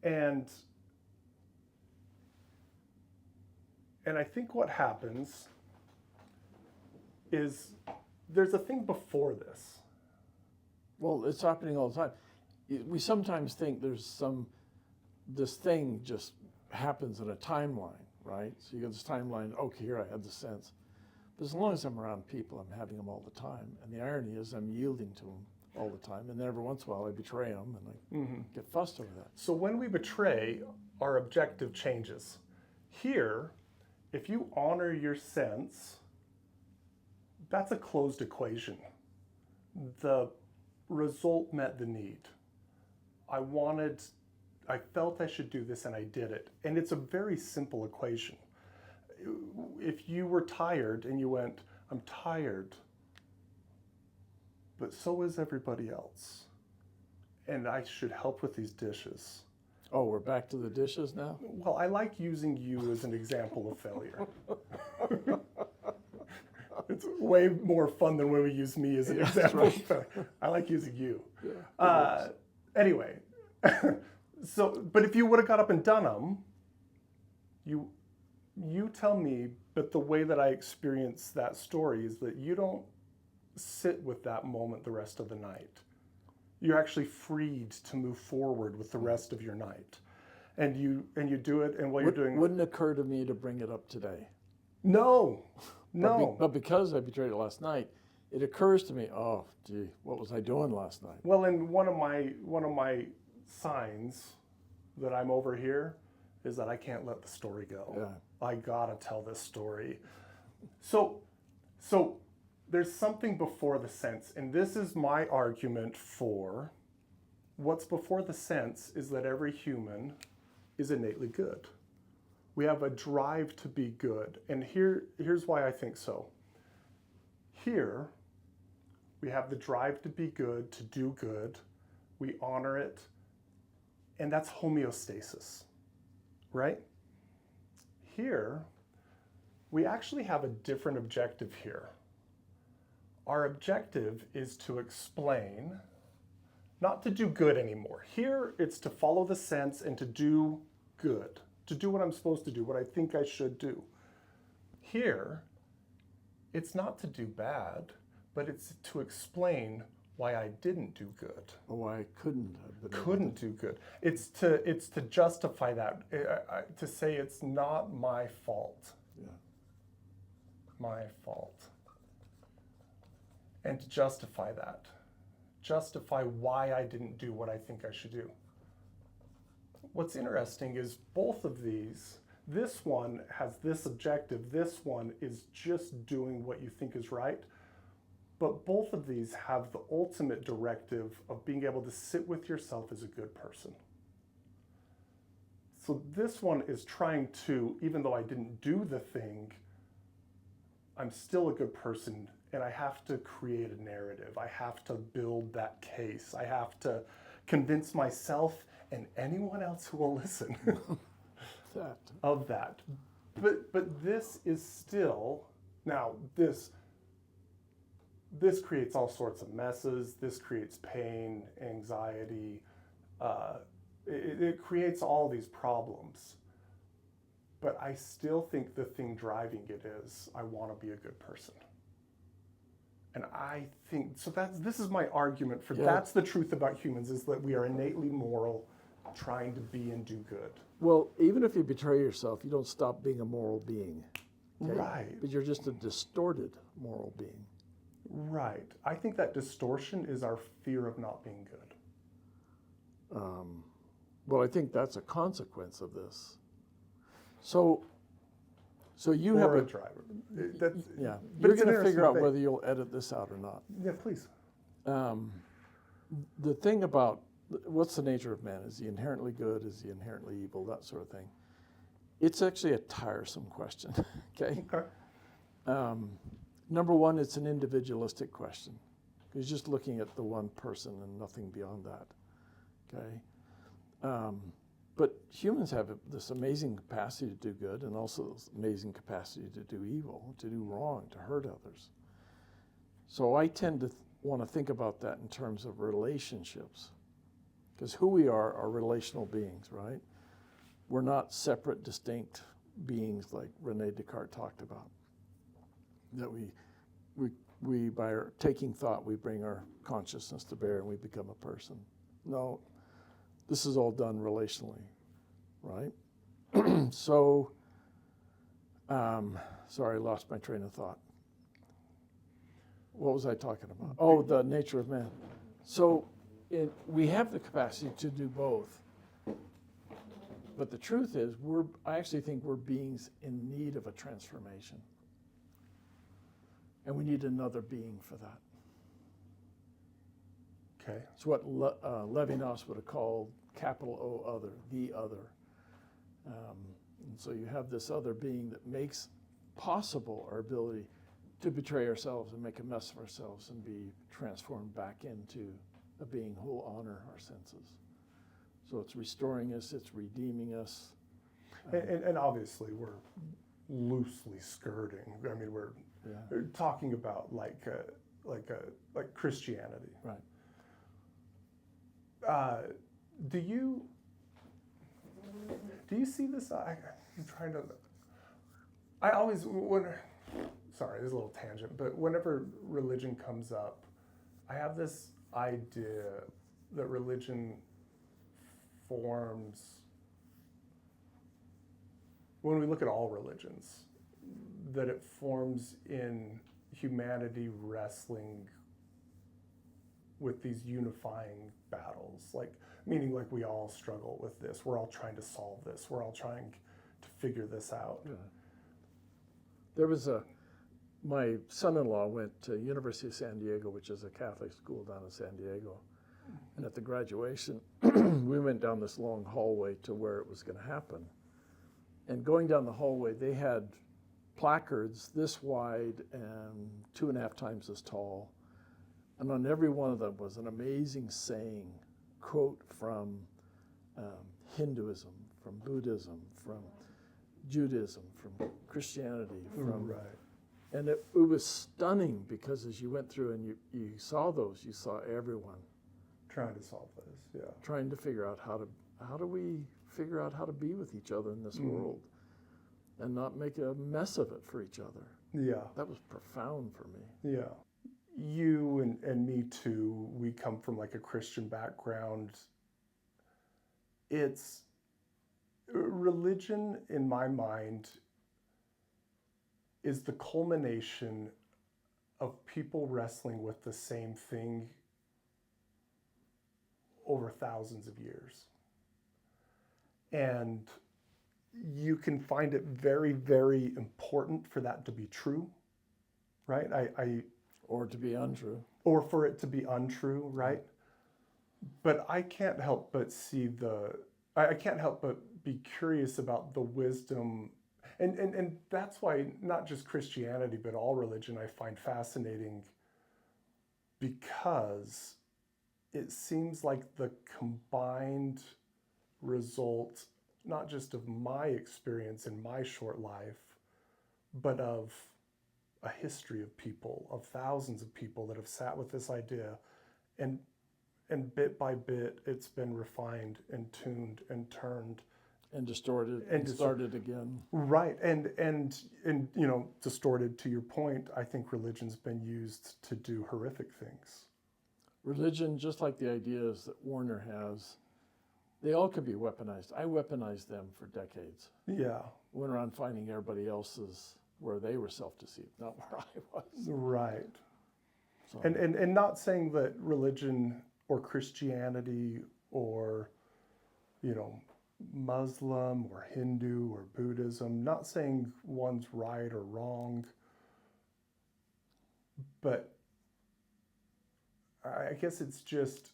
And I think what happens is there's a thing before this. Well, it's happening all the time. We sometimes think this thing just happens in a timeline, right? So you got this timeline, okay, here I had the sense. But as long as I'm around people, I'm having them all the time. And the irony is I'm yielding to them all the time. And then every once in a while I betray them and I get fussed over that. So when we betray, our objective changes. Here, if you honor your sense, that's a closed equation. The result met the need. I felt I should do this and I did it. And it's a very simple equation. If you were tired and you went, I'm tired, but so is everybody else. And I should help with these dishes. Oh, we're back to the dishes now? Well, I like using you as an example of failure. It's way more fun than when we use me as an example of failure. I like using you. Yeah, anyway. So, but if you would have got up and done them, you tell me, but the way that I experience that story is that you don't sit with that moment the rest of the night. You're actually freed to move forward with the rest of your night. And you do it, and while you're doing it. Wouldn't occur to me to bring it up today. No. But because I betrayed it last night, it occurs to me, oh, gee, what was I doing last night? Well, and one of my signs that I'm over here is that I can't let the story go. Yeah. I gotta tell this story. So there's something before the sense, and this is my argument for what's before the sense is that every human is innately good. We have a drive to be good, and here's why I think so. Here, we have the drive to be good, to do good. We honor it, and that's homeostasis, right? Here, we actually have a different objective here. Our objective is to explain, not to do good anymore. Here, it's to follow the sense and to do good, to do what I'm supposed to do, what I think I should do. Here, it's not to do bad, but it's to explain why I didn't do good. Or why I couldn't have been. Couldn't do good. It's to justify that, to say it's not my fault. Yeah. My fault. And to justify that. Justify why I didn't do what I think I should do. What's interesting is both of these, this one has this objective, this one is just doing what you think is right. But both of these have the ultimate directive of being able to sit with yourself as a good person. So this one is trying to, even though I didn't do the thing, I'm still a good person, and I have to create a narrative. I have to build that case. I have to convince myself and anyone else who will listen That. of that. But this is still, now this creates all sorts of messes. This creates pain, anxiety. It creates all these problems. But I still think the thing driving it is, I want to be a good person. And I think, so this is my argument for, Yeah. that's the truth about humans, is that we are innately moral, trying to be and do good. Well, even if you betray yourself, you don't stop being a moral being. Okay? Right. But you're just a distorted moral being. Right. I think that distortion is our fear of not being good. Well, I think that's a consequence of this. So you have Or a a driver. That's, yeah. but You're it's an going to figure interesting out thing. whether you'll edit this out or not. Yeah, please. The thing about what's the nature of man? Is he inherently good? Is he inherently evil? That sort of thing. It's actually a tiresome question. Okay. Okay. Number one, it's an individualistic question. He's just looking at the one person and nothing beyond that. Okay. But humans have this amazing capacity to do good and also this amazing capacity to do evil, to do wrong, to hurt others. So I tend to want to think about that in terms of relationships. Because who we are relational beings, right? We're not separate, distinct beings like Rene Descartes talked about. That we by our taking thought, we bring our consciousness to bear and we become a person. No, this is all done relationally, right? So, sorry, I lost my train of thought. What was I talking about? Oh, the nature of man. So we have the capacity to do both. But the truth is, I actually think we're beings in need of a transformation. And we need another being for that. Okay. It's what Levinas would have called capital O other, the other. And so you have this other being that makes possible our ability to betray ourselves and make a mess of ourselves and be transformed back into a being who will honor our senses. So it's restoring us, it's redeeming us. And obviously we're loosely skirting. I mean, we're talking about like Christianity. Right. Do you see this? I'm trying to. I always sorry, this is a little tangent, but whenever religion comes up, I have this idea that religion forms. When we look at all religions, that it forms in humanity wrestling with these unifying battles, meaning we all struggle with this. We're all trying to solve this. We're all trying to figure this out. Yeah. There was my son-in-law went to University of San Diego, which is a Catholic school down in San Diego. And at the graduation, we went down this long hallway to where it was going to happen. And going down the hallway, they had placards this wide and 2.5 times as tall. And on every one of them was an amazing saying, quote from Hinduism, from Buddhism, from Judaism, from Christianity, from Right. and it was stunning because as you went through and you saw those, you saw everyone Trying to solve this. Yeah. trying to figure out how do we figure out how to be with each other in this world and not make a mess of it for each other. Yeah. That was profound for me. Yeah. You and me too, we come from like a Christian background. It's religion, in my mind, is the culmination of people wrestling with the same thing over thousands of years. And you can find it very, very important for that to be true, right? Or to be untrue. Or for it to be untrue, right? But I can't help but I can't help but be curious about the wisdom. And that's why not just Christianity, but all religion I find fascinating, because it seems like the combined result, not just of my experience in my short life, but of a history of people, of thousands of people that have sat with this idea, and bit by bit it's been refined and tuned and turned And distorted and started again. right, and distorted. To your point, I think religion's been used to do horrific things. Religion, just like the ideas that Warner has, they all could be weaponized. I weaponized them for decades. Yeah. Went around finding everybody else's where they were self-deceived, not where I was. Right. So, And not saying that religion or Christianity or, Muslim or Hindu or Buddhism, not saying one's right or wrong, but I guess it's just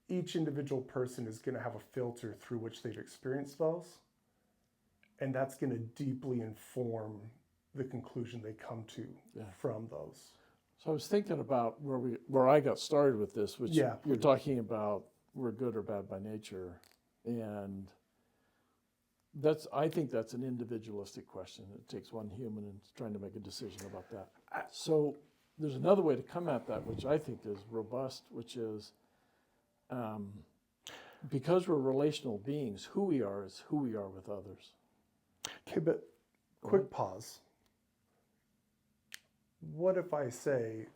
each individual person is going to have a filter through which they've experienced those, and that's going to deeply inform the conclusion they come to from those. so I was thinking about where I got started with this, which Yeah, you're please. talking about we're good or bad by nature, and I think that's an individualistic question. It takes one human and trying to make a decision about that. So there's another way to come at that, which I think is robust, which is because we're relational beings, who we are is who we are with others. Okay, but quick pause. What if I say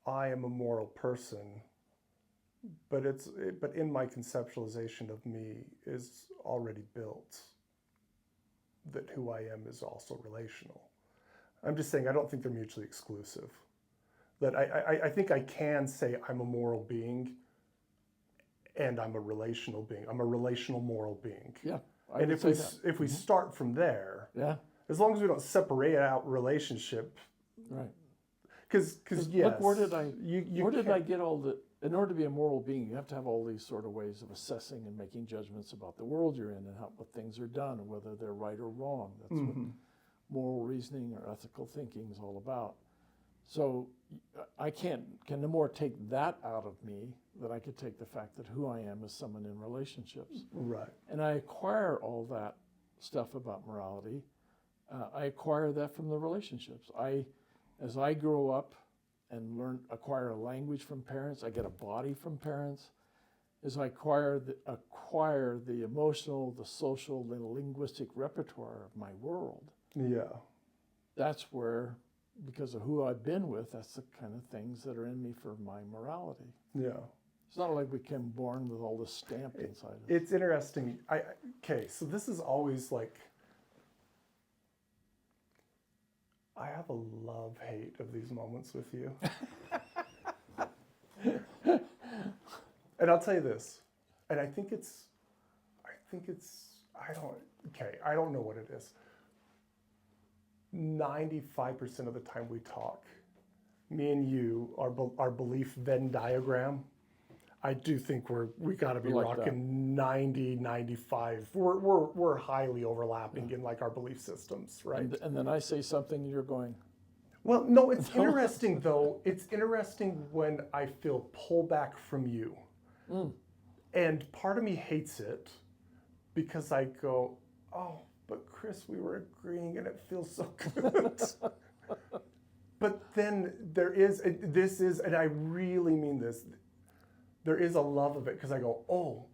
I am a moral person, but in my conceptualization of me is already built that who I am is also relational? I'm just saying I don't think they're mutually exclusive. That I think I can say I'm a moral being and I'm a relational being. I'm a relational moral being. Yeah, I And would say that. if we start from there, Yeah, as long as we don't separate out relationship, right. because yes, Look, where did can't- I get all the? In order to be a moral being, you have to have all these sort of ways of assessing and making judgments about the world you're in and what things are done and whether they're right or wrong. That's what moral reasoning or ethical thinking is all about. So I can no more take that out of me than I could take the fact that who I am is someone in relationships. Right. And I acquire all that stuff about morality. I acquire that from the relationships. As I grow up and acquire a language from parents, I get a body from parents. As I acquire the emotional, the social, the linguistic repertoire of my world, Yeah. that's where, because of who I've been with, that's the kind of things that are in me for my morality. Yeah. It's not like we came born with all this stamped inside us. It's interesting. Okay, so this is always like, I have a love-hate of these moments with you. And I'll tell you this, and I don't know what it is. 95% of the time we talk, me and you, our belief Venn diagram, I do think we got to be Like that. rocking 90, 95. We're highly overlapping in like our belief systems, right? And then I say something, and you're going, Well, no, it's interesting though. It's interesting when I feel pullback from you. And part of me hates it because I go, oh, but Chris, we were agreeing and it feels so good. But then and I really mean this, there is a love of it because I go, oh,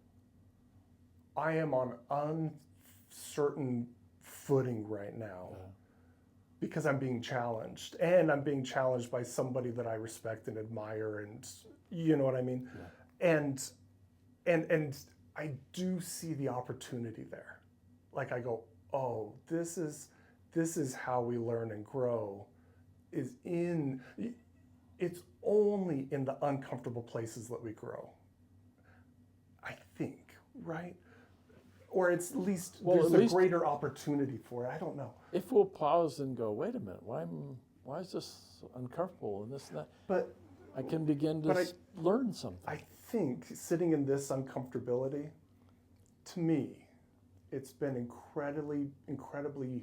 I am on uncertain footing right now because I'm being challenged, and I'm being challenged by somebody that I respect and admire, and you know what I mean? And I do see the opportunity there. Like I go, oh, this is how we learn and grow, it's only in the uncomfortable places that we grow. I think, right? Or it's at least there's a greater opportunity for it. I don't know. if we'll pause and go, wait a minute, why is this uncomfortable and this and that? But I can begin to learn something. I think sitting in this uncomfortability, to me, it's been incredibly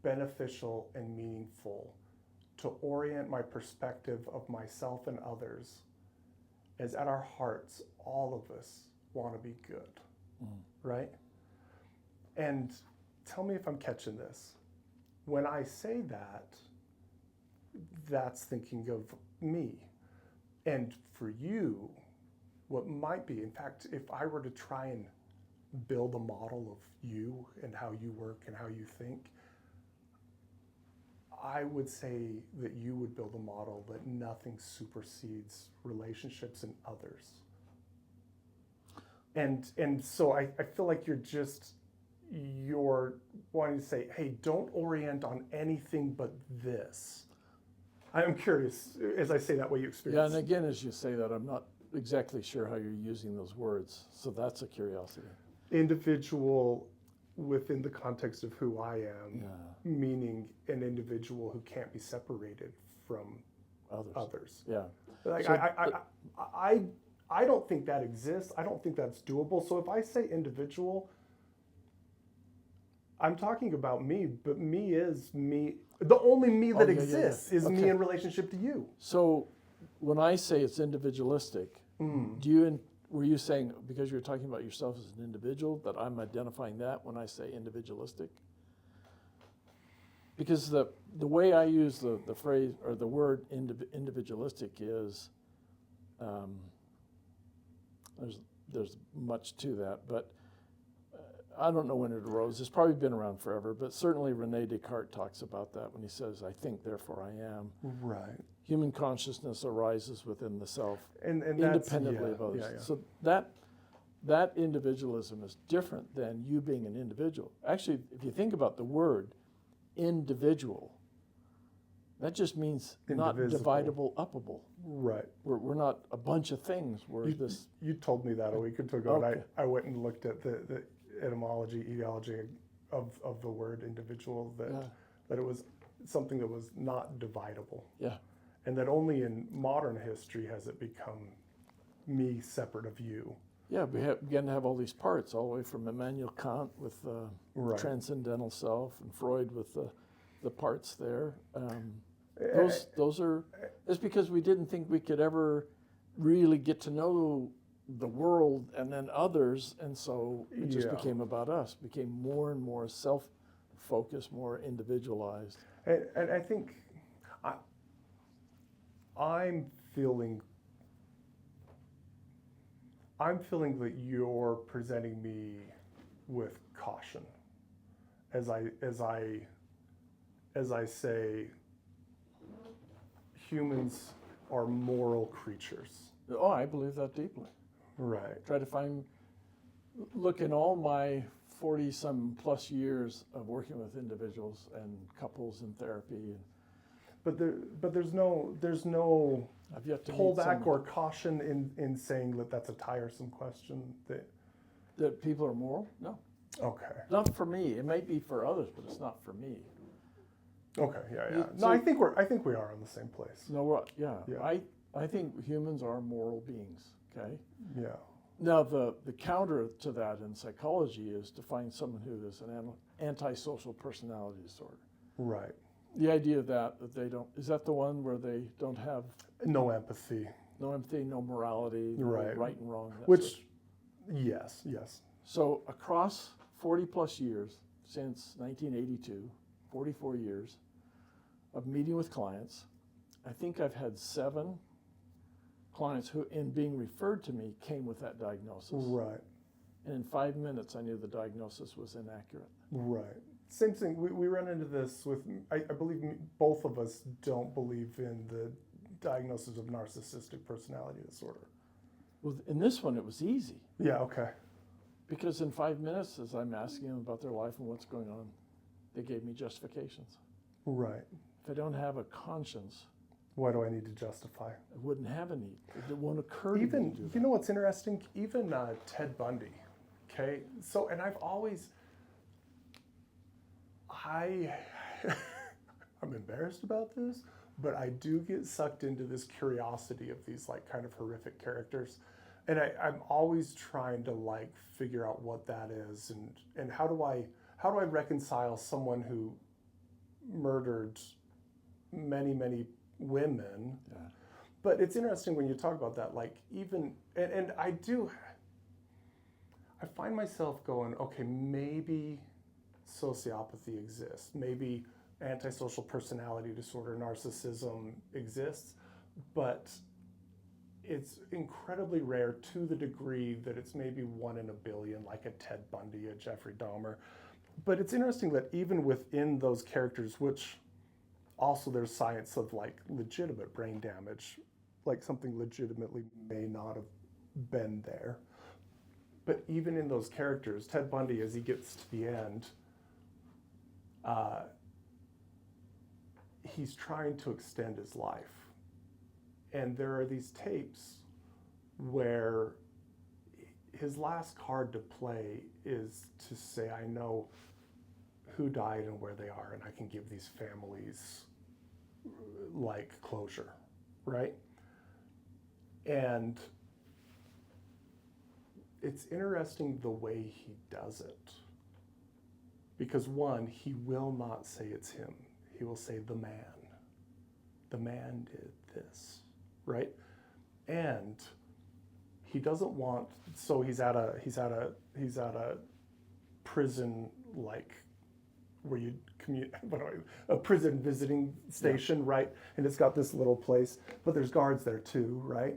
beneficial and meaningful to orient my perspective of myself and others as at our hearts, all of us want to be good, right? And tell me if I'm catching this. When I say that, that's thinking of me. And for you, what might be, in fact, if I were to try and build a model of you and how you work and how you think, I would say that you would build a model that nothing supersedes relationships and others. And so I feel like you're wanting to say, hey, don't orient on anything but this. I'm curious, as I say that, what you experience. Yeah, and again, as you say that, I'm not exactly sure how you're using those words. So that's a curiosity. Individual within the context of who I am, meaning an individual who can't be separated from others. Yeah. Like So, I don't think that exists. I don't think that's doable. So if I say individual, I'm talking about me, but me is me. The only me that exists is me in relationship to you. So when I say it's individualistic, were you saying, because you're talking about yourself as an individual, that I'm identifying that when I say individualistic? Because the way I use the phrase or the word individualistic is, there's much to that, but I don't know when it arose. It's probably been around forever, but certainly Rene Descartes talks about that when he says, I think, therefore I am. Right. Human consciousness arises within the self And independently of others. Yeah. So that individualism is different than you being an individual. Actually, if you think about the word individual, that just means not dividable, upable. Right. We're not a bunch of things. You told me that a week or two ago, Okay. and I went and looked at the etymology, etiology of the word individual, that it was something that was not dividable. Yeah. And that only in modern history has it become me separate of you. Yeah, we began to have all these parts, all the way from Immanuel Kant with the transcendental self, and Freud with the parts there. Those are. It's because we didn't think we could ever really get to know the world and then others, and so it just became about us. Became more and more self-focused, more individualized. And I think I'm feeling that you're presenting me with caution as I say humans are moral creatures. Oh, I believe that deeply. Right. Try to look in all my 40-some plus years of working with individuals and couples in therapy. But there's no I've yet to pullback or caution in saying that that's a tiresome question. That people are moral? No. Okay. Not for me. It might be for others, but it's not for me. Okay, yeah. You- No, so- I think we are in the same place. No, yeah. Yeah. I think humans are moral beings. Okay. Yeah. Now the counter to that in psychology is to find someone who is an antisocial personality disorder. Right. The idea that they don't, is that the one where they don't have No empathy. no empathy, no morality, no Right. right and wrong? that sort Which, yes. So across 40 plus years, since 1982, 44 years of meeting with clients, I think I've had 7 clients who, in being referred to me, came with that diagnosis. Right. And in 5 minutes, I knew the diagnosis was inaccurate. Right. Same thing. We run into this with, I believe both of us don't believe in the diagnosis of narcissistic personality disorder. Well, in this one, it was easy Yeah, okay. because in 5 minutes, as I'm asking them about their life and what's going on, they gave me justifications. Right. If I don't have a conscience, Why do I need to justify? I wouldn't have a need. It won't occur to me to do Even, that. you know what's interesting? Even Ted Bundy, okay? So, and I've always, I'm embarrassed about this, but I do get sucked into this curiosity of these like kind of horrific characters. And I'm always trying to like figure out what that is and how do I reconcile someone who murdered many women. Yeah. But it's interesting when you talk about that, like even, and I find myself going, okay, maybe sociopathy exists. Maybe antisocial personality disorder, narcissism exists, but it's incredibly rare to the degree that it's maybe 1 in a billion, like a Ted Bundy, a Jeffrey Dahmer. But it's interesting that even within those characters, which also there's science of like legitimate brain damage, like something legitimately may not have been there. But even in those characters, Ted Bundy, as he gets to the end, he's trying to extend his life. And there are these tapes where his last card to play is to say, I know who died and where they are, and I can give these families like closure, right? And it's interesting the way he does it. Because one, he will not say it's him. He will say the man. The man did this, right? And he doesn't want, so he's at a prison, like where you commute, a prison visiting station, right? And it's got this little place, but there's guards there too, right?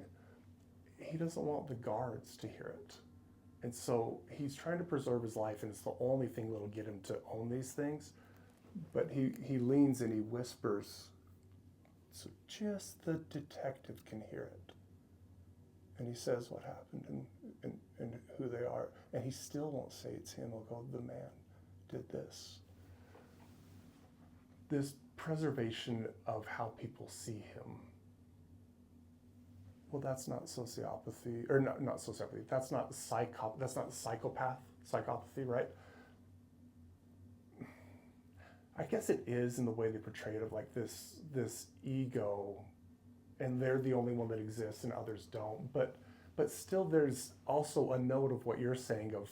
He doesn't want the guards to hear it. And so he's trying to preserve his life, and it's the only thing that'll get him to own these things. But he leans and he whispers, so just the detective can hear it. And he says what happened and who they are. And he still won't say it's him. He'll go, the man did this. This preservation of how people see him. Well, that's not sociopathy, or not sociopathy. That's not psychopathy, right? I guess it is in the way they portray it of like this ego, and they're the only one that exists and others don't. But still, there's also a note of what you're saying of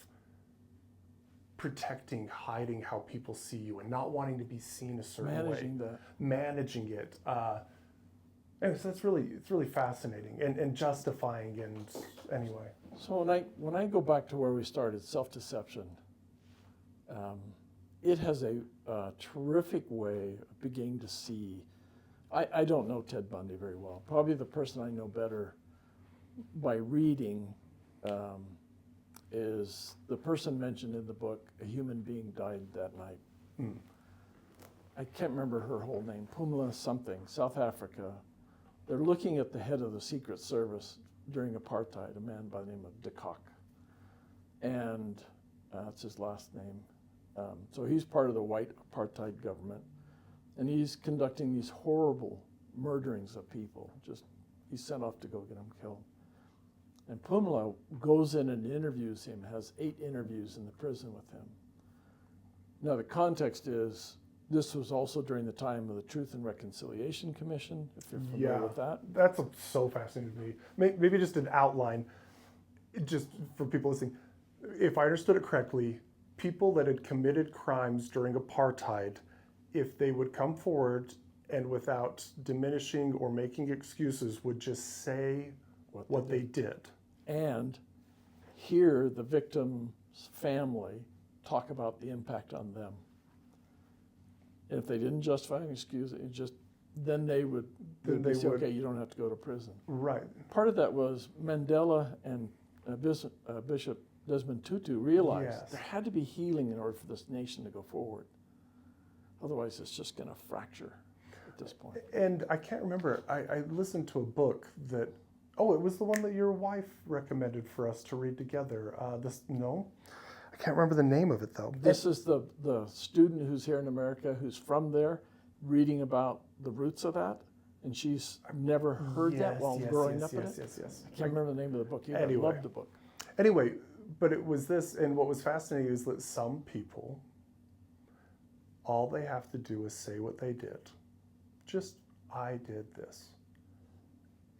protecting, hiding how people see you, and not wanting to be seen a certain Managing way. that. Managing it. And so it's really fascinating and justifying, and anyway. So when I go back to where we started, self-deception, it has a terrific way of beginning to see. I don't know Ted Bundy very well. Probably the person I know better by reading is the person mentioned in the book, a human being died that night. Mm. I can't remember her whole name, Pumla something, South Africa. They're looking at the head of the Secret Service during apartheid, a man by the name of de Kock. And that's his last name. So he's part of the white apartheid government. And he's conducting these horrible murderings of people. Just, he's sent off to go get them killed. And Pumla goes in and interviews him, has 8 interviews in the prison with him. Now the context is This was also during the time of the Truth and Reconciliation Commission, if you're familiar with that. That's so fascinating to me. Maybe just an outline, just for people listening. If I understood it correctly, people that had committed crimes during apartheid, if they would come forward and without diminishing or making excuses, would just say what they did. And hear the victim's family talk about the impact on them. And if they didn't justify an excuse, then they would say, okay, you don't have to go to prison. Right. Part of that was Mandela and Bishop Desmond Tutu realized there had to be healing in order for this nation to go forward. Otherwise, it's just going to fracture at this point. And I can't remember, I listened to a book that, it was the one that your wife recommended for us to read together. I can't remember the name of it though. This is the student who's here in America, who's from there, reading about the roots of that. And she's never heard that while growing up in it. Yes. I can't remember the name of the book either. Anyway. I loved the book. Anyway, but it was this, and what was fascinating is that some people, all they have to do is say what they did. Just, I did this.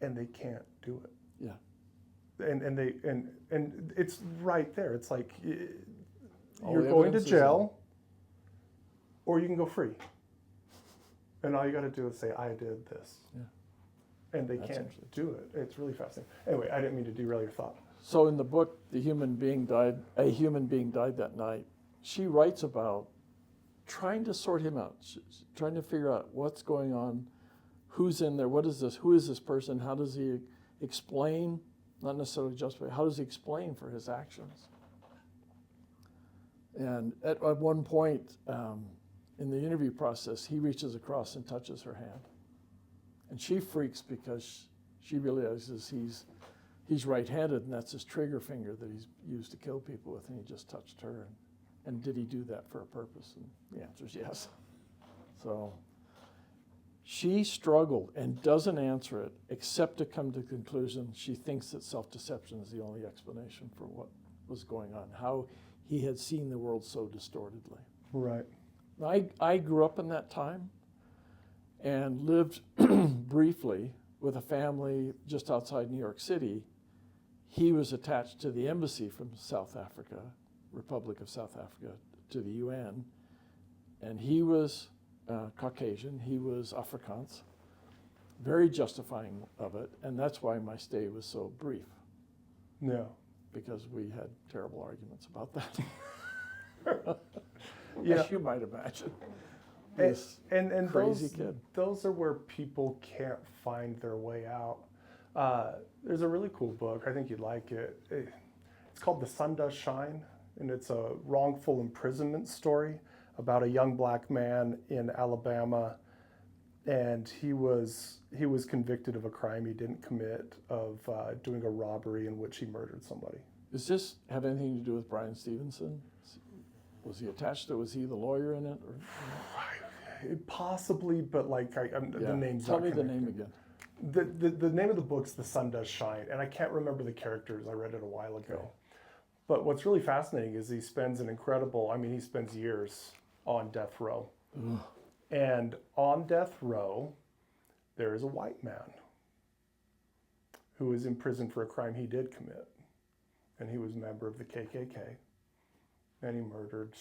And they can't do it. Yeah. And it's right there. It's like All you're the going to evidence is jail, or you can go free. And all you got to do is say, I did this. Yeah. And they That's can't actually do it. It's really fascinating. Anyway, I didn't mean to derail your thought. So in the book, a human being died that night. She writes about trying to sort him out, trying to figure out what's going on, who's in there, what is this, who is this person, how does he explain, not necessarily justify, how does he explain for his actions? And at one point in the interview process, he reaches across and touches her hand. And she freaks because she realizes he's right-handed, and that's his trigger finger that he's used to kill people with, and he just touched her. And did he do that for a purpose? And the answer is yes. So she struggled and doesn't answer it except to come to the conclusion she thinks that self-deception is the only explanation for what was going on, how he had seen the world so distortedly. Right. I grew up in that time and lived briefly with a family just outside New York City. He was attached to the embassy from South Africa, Republic of South Africa, to the UN, and he was Caucasian, he was Afrikaans, very justifying of it, and that's why my stay was so brief, Yeah. because we had terrible arguments about that. Yeah. As you might imagine. And, This and crazy those, kid. those are where people can't find their way out. There's a really cool book. I think you'd like it. It's called The Sun Does Shine, and it's a wrongful imprisonment story about a young black man in Alabama, and he was convicted of a crime he didn't commit, of doing a robbery in which he murdered somebody. Does this have anything to do with Brian Stevenson? Was he attached to? Was he the lawyer in it? Or? Possibly, but like the name's Tell not me the connected. name again. The name of the book's The Sun Does Shine, and I can't remember the characters. I read it a while ago. Okay. But what's really fascinating is he spends he spends years on death row. Ugh. And on death row, there is a white man who is in prison for a crime he did commit. And he was a member of the KKK. And he murdered,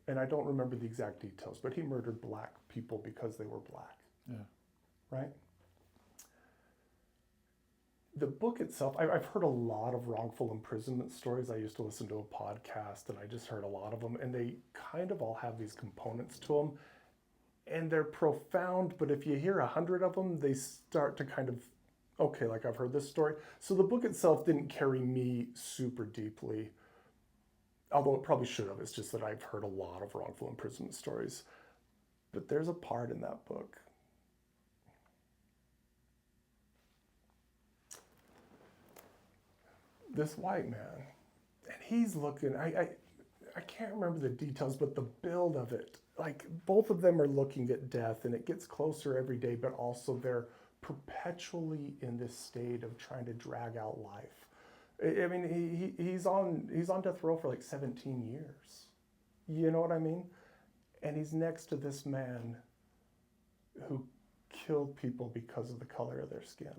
and I don't remember the exact details, but he murdered black people because they were black. Yeah. Right? The book itself, I've heard a lot of wrongful imprisonment stories. I used to listen to a podcast, and I just heard a lot of them, and they kind of all have these components to them, and they're profound, but if you hear 100 of them, they start to kind of, okay, like I've heard this story. So the book itself didn't carry me super deeply, although it probably should have. It's just that I've heard a lot of wrongful imprisonment stories. But there's a part in that book. This white man, and he's looking, I can't remember the details, but the build of it, like both of them are looking at death, and it gets closer every day, but also they're perpetually in this state of trying to drag out life. I mean, he's on death row for like 17 years. You know what I mean? And he's next to this man who killed people because of the color of their skin.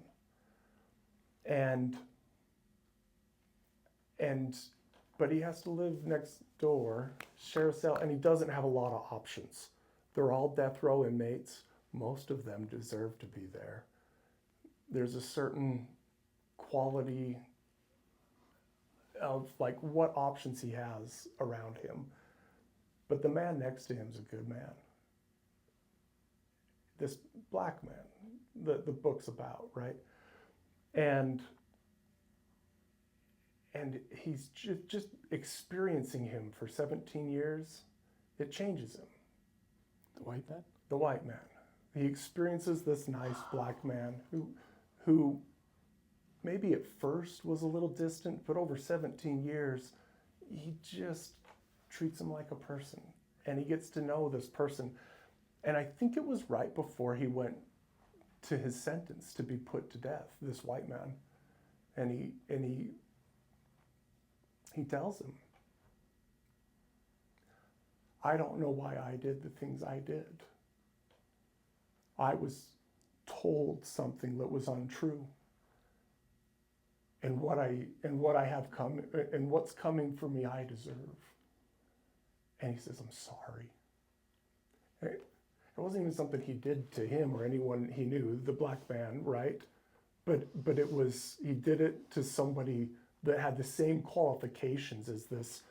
But he has to live next door, share a cell, and he doesn't have a lot of options. They're all death row inmates. Most of them deserve to be there. There's a certain quality of like what options he has around him. But the man next to him is a good man. This black man, the book's about, right? And he's just experiencing him for 17 years, it changes him. The white man? The white man. He experiences this nice black man who maybe at first was a little distant, but over 17 years, he just treats him like a person. And he gets to know this person. And I think it was right before he went to his sentence to be put to death, this white man. And he tells him, I don't know why I did the things I did. I was told something that was untrue. And what I have come and what's coming for me, I deserve. And he says, I'm sorry. It wasn't even something he did to him or anyone he knew, the black man, right? But it was, he did it to somebody that had the same qualifications as this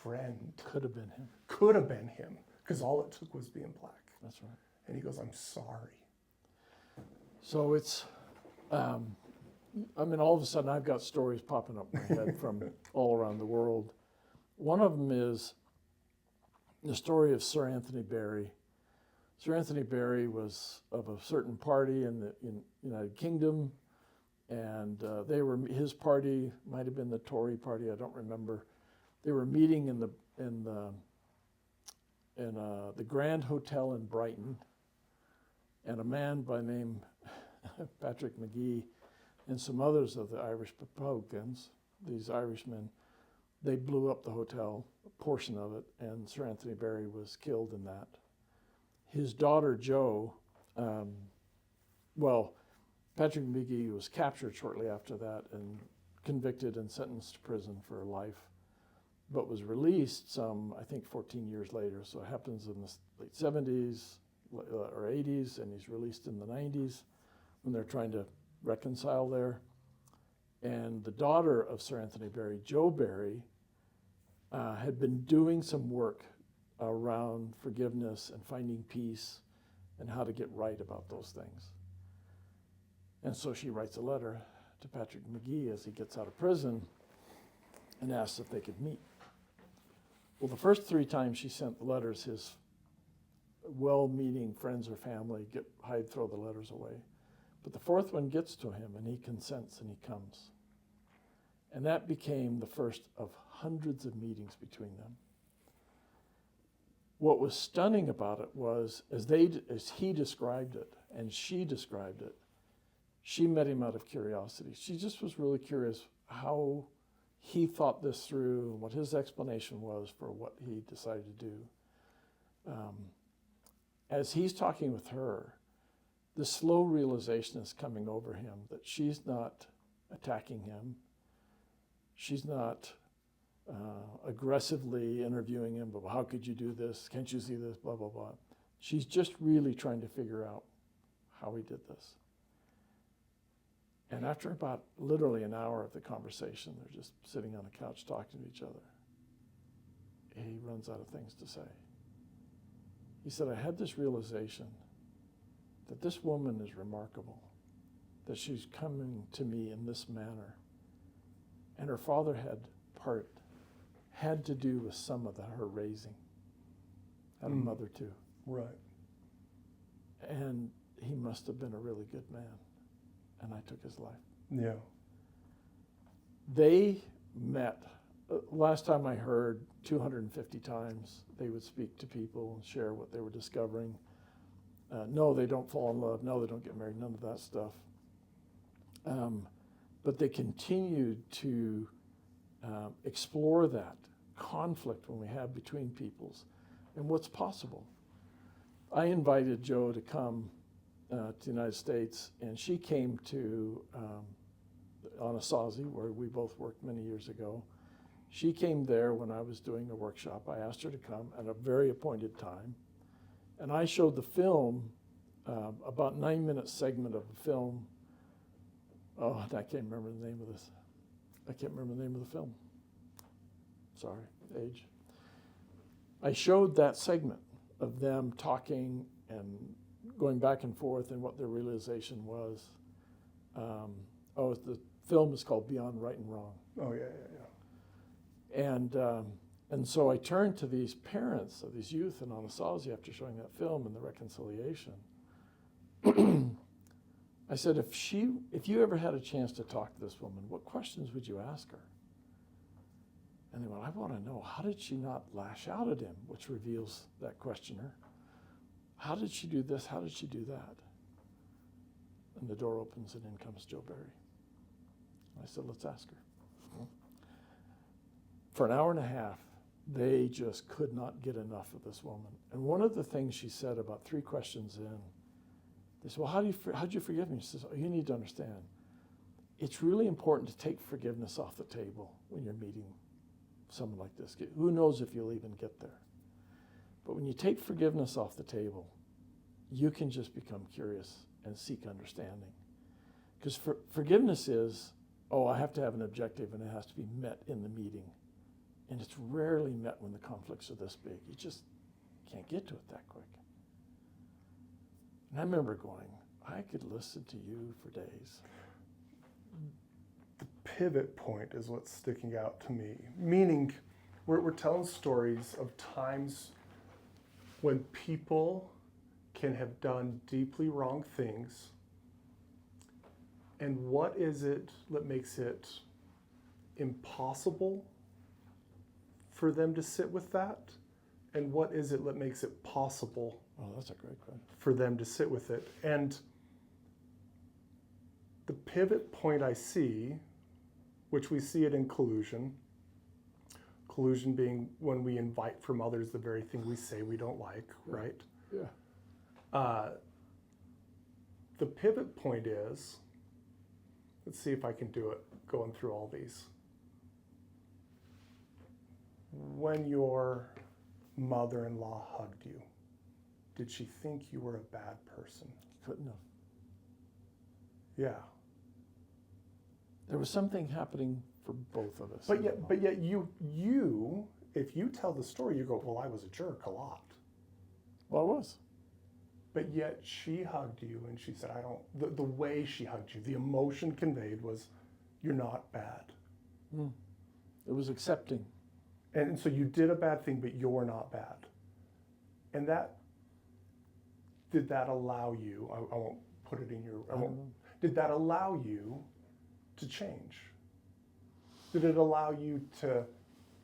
friend. Could have been him. Could have been him, because all it took was being black. That's right. And he goes, I'm sorry. So it's, I mean, all of a sudden I've got stories popping up in my head from all around the world. One of them is the story of Sir Anthony Berry. Sir Anthony Berry was of a certain party in the United Kingdom, and they were, his party might have been the Tory party, I don't remember. They were meeting in the Grand Hotel in Brighton, and a man by name Patrick McGee and some others of the Irish Republicans, these Irishmen, they blew up the hotel, a portion of it, and Sir Anthony Berry was killed in that. His daughter Jo, Patrick McGee was captured shortly after that and convicted and sentenced to prison for life, but was released some, I think, 14 years later. So it happens in the late 70s or 80s, and he's released in the 90s when they're trying to reconcile there. And the daughter of Sir Anthony Berry, Jo Berry, had been doing some work around forgiveness and finding peace and how to get right about those things. And so she writes a letter to Patrick McGee as he gets out of prison and asks if they could meet. Well, the first 3 times she sent the letters, his well-meaning friends or family throw the letters away. But the 4th one gets to him, and he consents, and he comes. And that became the first of hundreds of meetings between them. What was stunning about it was, as he described it, and she described it, she met him out of curiosity. She just was really curious how he thought this through, and what his explanation was for what he decided to do. As he's talking with her, the slow realization is coming over him that she's not attacking him. She's not aggressively interviewing him, but how could you do this? Can't you see this? Blah, blah, blah. She's just really trying to figure out how he did this. And after about literally an hour of the conversation, they're just sitting on a couch talking to each other. He runs out of things to say. He said, I had this realization that this woman is remarkable, that she's coming to me in this manner. And her father had to do with some of her raising. Had a mother too. Right. And he must have been a really good man. And I took his life. Yeah. They met, last time I heard, 250 times. They would speak to people and share what they were discovering. No, they don't fall in love. No, they don't get married. None of that stuff. But they continued to explore that conflict when we have between peoples, and what's possible. I invited Jo to come to the United States, and she came to Anasazi, where we both worked many years ago. She came there when I was doing a workshop. I asked her to come at a very appointed time, and I showed the film, about 9-minute segment of the film. Oh, I can't remember the name of this. I can't remember the name of the film. Sorry, age. I showed that segment of them talking and going back and forth and what their realization was. The film is called Beyond Right and Wrong. Oh, yeah, yeah, yeah. And so I turned to these parents of these youth in Anasazi after showing that film and the reconciliation. I said, if you ever had a chance to talk to this woman, what questions would you ask her? And they went, I want to know, how did she not lash out at him, which reveals that questioner? How did she do this? How did she do that? And the door opens and in comes Jo Berry. I said, let's ask her. For an hour and a half, they just could not get enough of this woman. And one of the things she said about 3 questions in, they said, well, how'd you forgive me? She says, oh, you need to understand, it's really important to take forgiveness off the table when you're meeting someone like this. Who knows if you'll even get there? But when you take forgiveness off the table, you can just become curious and seek understanding. Because forgiveness is, I have to have an objective and it has to be met in the meeting. And it's rarely met when the conflicts are this big. You just can't get to it that quick. And I remember going, I could listen to you for days. The pivot point is what's sticking out to me. Meaning, we're telling stories of times when people can have done deeply wrong things. And what is it that makes it impossible for them to sit with that? And what is it that makes it possible? Oh, that's a great question. For them to sit with it? And the pivot point I see, which we see it in collusion being when we invite from others the very thing we say we don't like, right? Yeah. The pivot point is, let's see if I can do it going through all these. When your mother-in-law hugged you, did she think you were a bad person? Couldn't have. Yeah. There was something happening for both of us. But yet you, if you tell the story, you go, well, I was a jerk a lot. Well, I was. But yet she hugged you and she said, the way she hugged you, the emotion conveyed was, you're not bad. It was accepting. And so you did a bad thing, but you're not bad. And did that allow you, I won't put it in your, did that allow you to change? Did it allow you to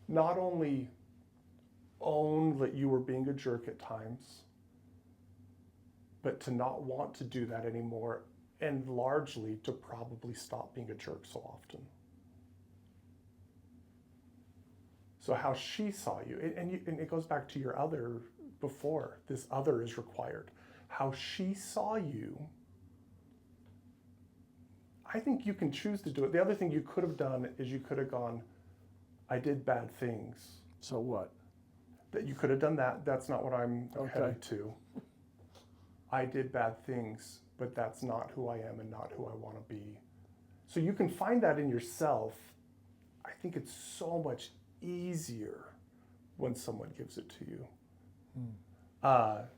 not only own that you were being a jerk at times, but to not want to do that anymore, and largely to probably stop being a jerk so often? So how she saw you, and it goes back to your other before, this other is required. How she saw you, I think you can choose to do it. The other thing you could have done is you could have gone, I did bad things. So what? That you could have done that. That's not what I'm Okay. headed to. I did bad things, but that's not who I am and not who I want to be. So you can find that in yourself. I think it's so much easier when someone gives it to you. Well,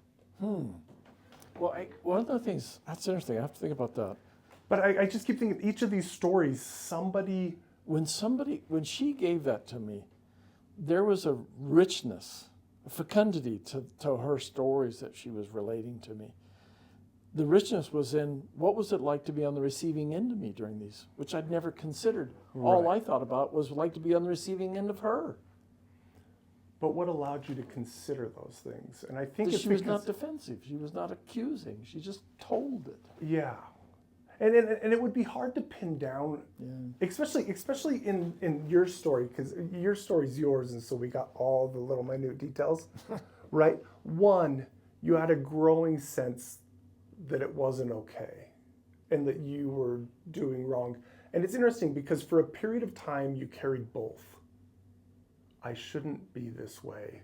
one of the things, that's interesting, I have to think about that. But I just keep thinking, each of these stories, When she gave that to me, there was a richness, a fecundity to her stories that she was relating to me. The richness was in, what was it like to be on the receiving end of me during these, which I'd never considered. All I thought about was like to be on the receiving end of her. But what allowed you to consider those things? And I think it's She was not defensive. She was not accusing. She just told it. Yeah. And it would be hard to pin down, especially in your story, because your story's yours, and so we got all the little minute details. right? One, you had a growing sense that it wasn't okay and that you were doing wrong. And it's interesting because for a period of time, you carried both. I shouldn't be this way,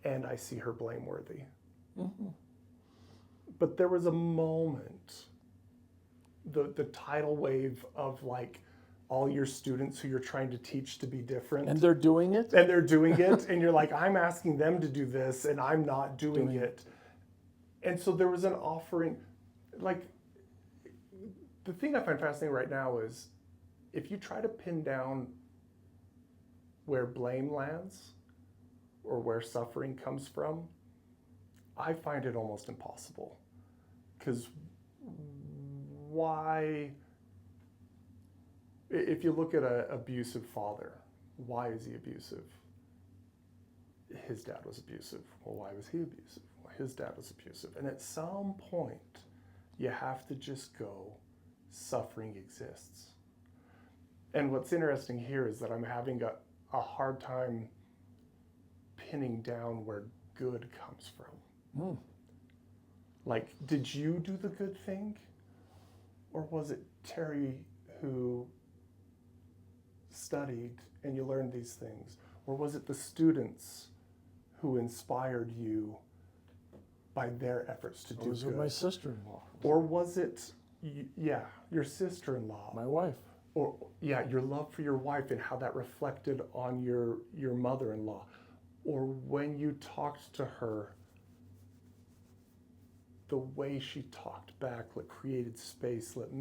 and I see her blameworthy. Mm-hmm. But there was a moment, the tidal wave of like all your students who you're trying to teach to be different. And they're doing it? And they're doing it, and you're like, I'm asking them to do this, and I'm not doing it. And so there was an offering, like, the thing I find fascinating right now is if you try to pin down where blame lands or where suffering comes from, I find it almost impossible. Because why, if you look at an abusive father, why is he abusive? His dad was abusive. Well, why was he abusive? Well, his dad was abusive. And at some point, you have to just go, suffering exists. And what's interesting here is that I'm having a hard time pinning down where good comes from. Mm. Like, did you do the good thing? Or was it Terry who studied and you learned these things? Or was it the students who inspired you by their efforts to do Was good? it my sister-in-law? Or was it, your sister-in-law? My wife. Or, your love for your wife and how that reflected on your mother-in-law? Or when you talked to her, the way she talked back, like created space, that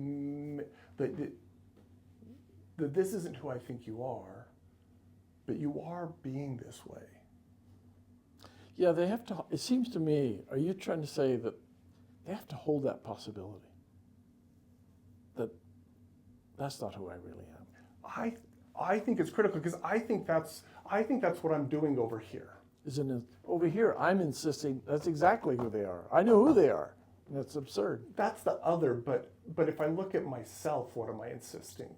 this isn't who I think you are, but you are being this way. Yeah, they have to, it seems to me, are you trying to say that they have to hold that possibility? That that's not who I really am? I think it's critical because I think that's what I'm doing over here. Isn't it? Over here, I'm insisting that's exactly who they are. I know who they are, and that's absurd. That's the other, but if I look at myself, what am I insisting?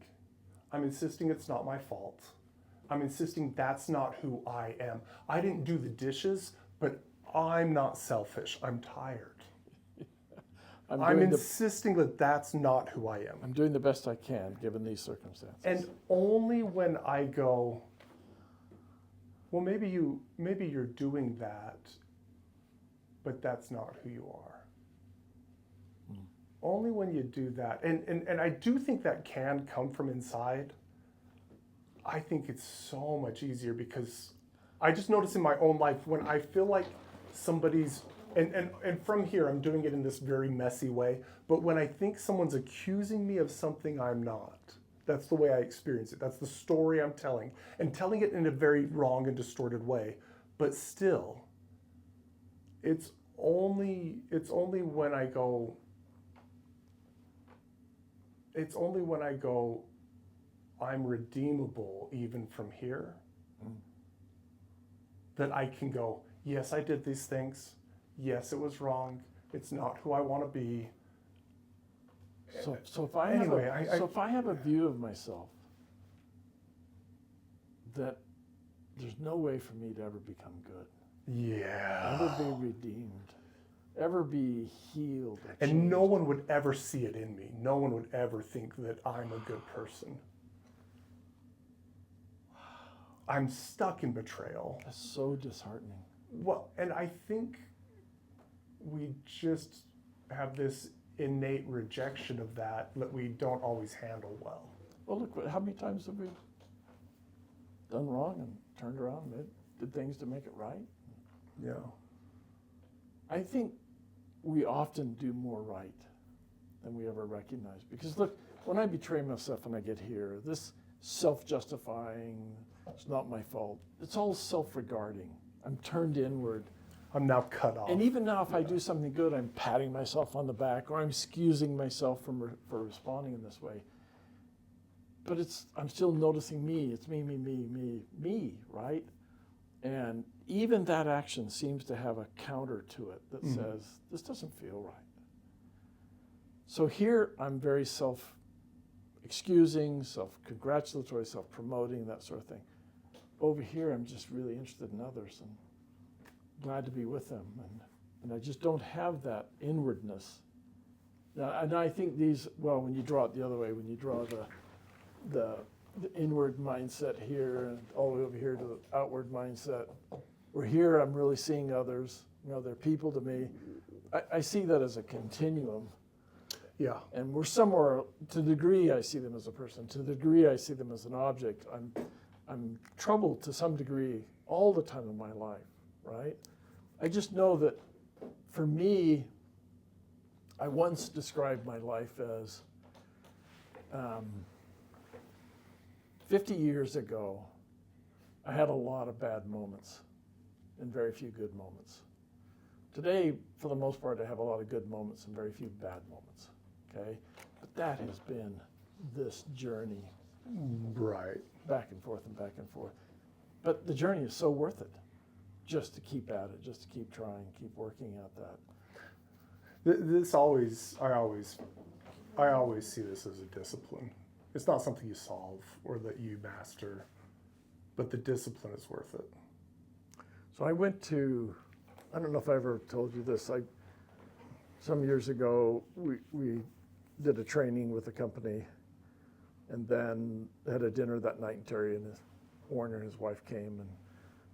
I'm insisting it's not my fault. I'm insisting that's not who I am. I didn't do the dishes, but I'm not selfish. I'm tired. I'm insisting that that's not who I am. I'm doing the best I can given these circumstances. And only when I go, well, maybe you're doing that, but that's not who you are. Only when you do that, and I do think that can come from inside. I think it's so much easier because I just notice in my own life when I feel like somebody's, and from here I'm doing it in this very messy way, but when I think someone's accusing me of something I'm not, that's the way I experience it. That's the story I'm telling, and telling it in a very wrong and distorted way. But still, it's only when I go, I'm redeemable even from here, that I can go, yes, I did these things. Yes, it was wrong. It's not who I want to be. So if I have a view of myself that there's no way for me to ever become good, ever be redeemed, ever be healed, and no one would ever see it in me. No one would ever think that I'm a good person. I'm stuck in betrayal. That's so disheartening. Well, and I think we just have this innate rejection of that we don't always handle well. Well, look, how many times have we done wrong and turned around and did things to make it right? Yeah. I think we often do more right than we ever recognize. Because look, when I betray myself and I get here, this self-justifying, it's not my fault, it's all self-regarding. I'm turned inward. I'm now cut off. And even now, if I do something good, I'm patting myself on the back or I'm excusing myself for responding in this way. But I'm still noticing me. It's me, right? And even that action seems to have a counter to it that says, this doesn't feel right. So here, I'm very self-excusing, self-congratulatory, self-promoting, that sort of thing. Over here, I'm just really interested in others and glad to be with them, and I just don't have that inwardness. And I think these, well, when you draw it the other way, when you draw the inward mindset here and all the way over here to the outward mindset, where here I'm really seeing others, they're people to me. I see that as a continuum. Yeah. And we're somewhere, to the degree I see them as a person, to the degree I see them as an object, I'm troubled to some degree all the time in my life, right? I just know that for me, I once described my life as 50 years ago, I had a lot of bad moments and very few good moments. Today, for the most part, I have a lot of good moments and very few bad moments, okay? But that has been this journey. Right. Back and forth and back and forth. But the journey is so worth it, just to keep at it, just to keep trying, keep working at that. I always see this as a discipline. It's not something you solve or that you master, but the discipline is worth it. So I went to, I don't know if I ever told you this, some years ago, we did a training with a company and then had a dinner that night, and Terry and Warner and his wife came, and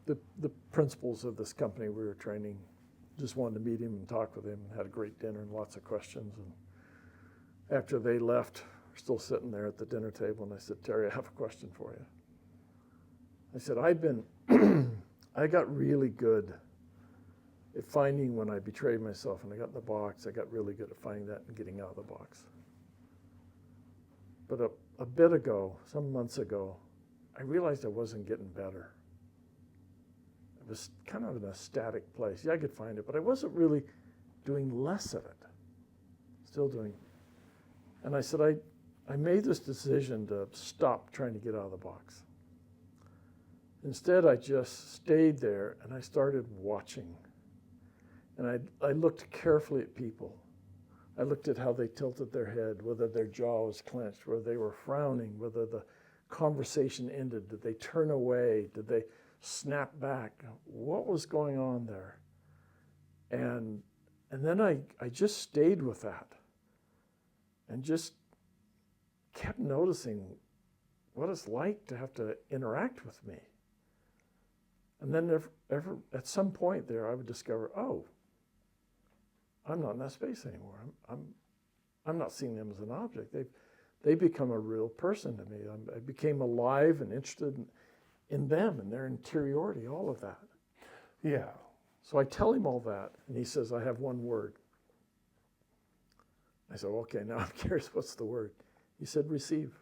the principals of this company we were training just wanted to meet him and talk with him, and had a great dinner and lots of questions. And after they left, we're still sitting there at the dinner table, and I said, Terry, I have a question for you. I said, I got really good at finding when I betrayed myself and I got in the box. I got really good at finding that and getting out of the box. But a bit ago, some months ago, I realized I wasn't getting better. I was kind of in a static place. Yeah, I could find it, but I wasn't really doing less of it. Still doing. And I said, I made this decision to stop trying to get out of the box. Instead, I just stayed there and I started watching. And I looked carefully at people. I looked at how they tilted their head, whether their jaw was clenched, whether they were frowning, whether the conversation ended. Did they turn away? Did they snap back? What was going on there? And then I just stayed with that and just kept noticing what it's like to have to interact with me. And then at some point there, I would discover, oh, I'm not in that space anymore. I'm not seeing them as an object. They become a real person to me. I became alive and interested in them and their interiority, all of that. Yeah. So I tell him all that, and he says, I have one word. I said, okay, now I'm curious, what's the word? He said, receive.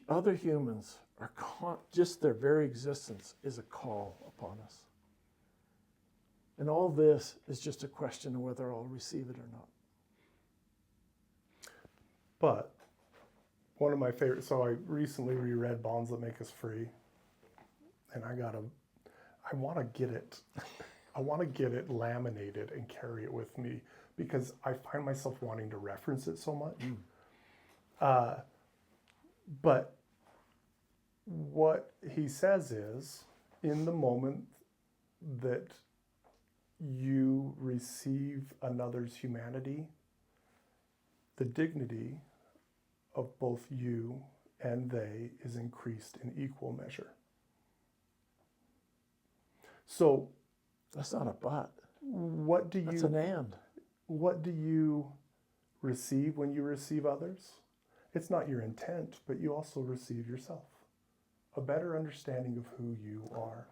Other humans are just their very existence is a call upon us. And all this is just a question of whether I'll receive it or not. But one of my favorite, so I recently reread Bonds That Make Us Free, and I want to get it. I want to get it laminated and carry it with me because I find myself wanting to reference it so much. But what he says is, in the moment that you receive another's humanity, the dignity of both you and they is increased in equal measure. So that's not a but. That's an and. What do you receive when you receive others? It's not your intent, but you also receive yourself. A better understanding of who you are.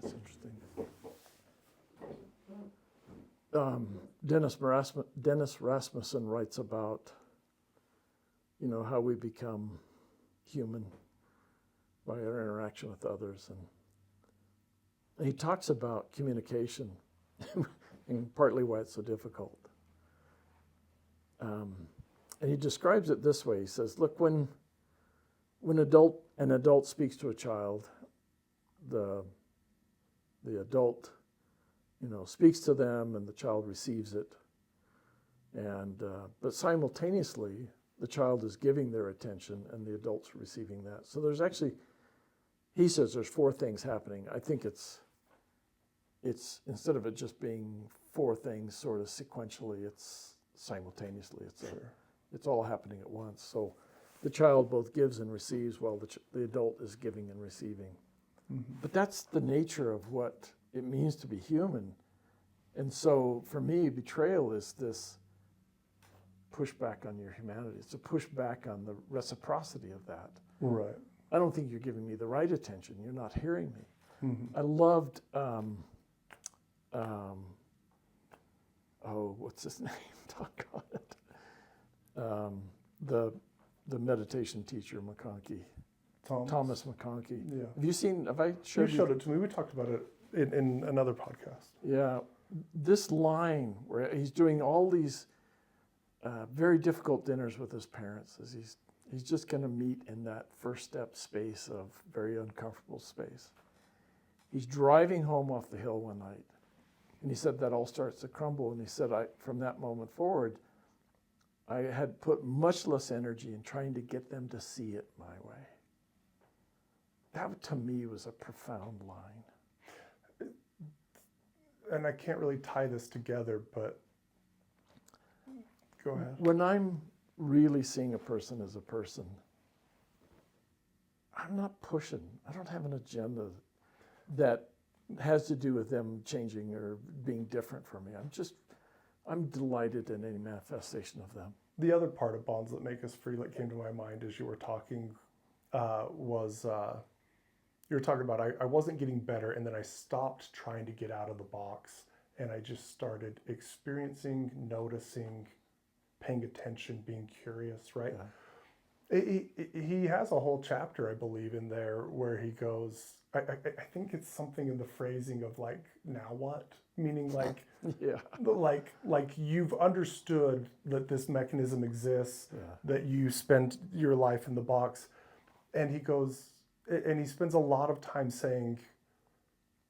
That's interesting. Dennis Rasmussen writes about, how we become human by our interaction with others, and he talks about communication and partly why it's so difficult. And he describes it this way. He says, look, when an adult speaks to a child, the adult, speaks to them and the child receives it. And but simultaneously, the child is giving their attention and the adult's receiving that. So there's actually, he says there's four things happening. I think it's instead of it just being four things sort of sequentially, it's simultaneously. It's all happening at once. So the child both gives and receives while the adult is giving and receiving. Mm-hmm. But that's the nature of what it means to be human. And so for me, betrayal is this pushback on your humanity. It's a pushback on the reciprocity of that. Right. I don't think you're giving me the right attention. You're not hearing me. Mm-hmm. I loved, what's his name? Doggone it. The meditation teacher, McConaughey. Thomas McConaughey. Yeah. Have I showed you? You showed it to me. We talked about it in another podcast. Yeah. This line where he's doing all these very difficult dinners with his parents, as he's just going to meet in that first step space of very uncomfortable space. He's driving home off the hill one night, and he said that all starts to crumble. And he said, from that moment forward, I had put much less energy in trying to get them to see it my way. That, to me, was a profound line. And I can't really tie this together, but go ahead. When I'm really seeing a person as a person, I'm not pushing. I don't have an agenda that has to do with them changing or being different from me. I'm delighted in any manifestation of them. The other part of Bonds That Make Us Free that came to my mind as you were talking was you were talking about I wasn't getting better, and then I stopped trying to get out of the box, and I just started experiencing, noticing, paying attention, being curious, right? Yeah. He has a whole chapter, I believe, in there where he goes, I think it's something in the phrasing of like, now what? Meaning like, yeah, like you've understood that this mechanism exists, yeah, that you spend your life in the box. And he goes, and he spends a lot of time saying,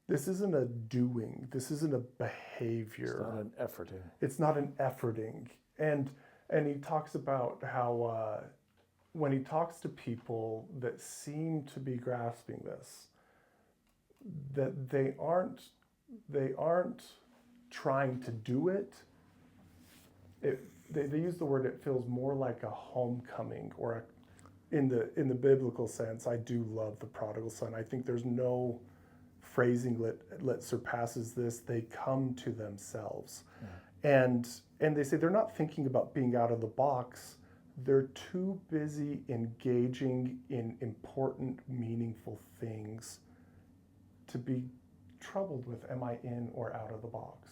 this isn't a doing, this isn't a behavior. It's not an efforting. It's not an efforting. And he talks about how when he talks to people that seem to be grasping this, that they aren't trying to do it. They use the word, it feels more like a homecoming, or in the biblical sense. I do love the prodigal son. I think there's no phrasing that surpasses this. They come to themselves. Yeah. And they say they're not thinking about being out of the box. They're too busy engaging in important, meaningful things to be troubled with, am I in or out of the box?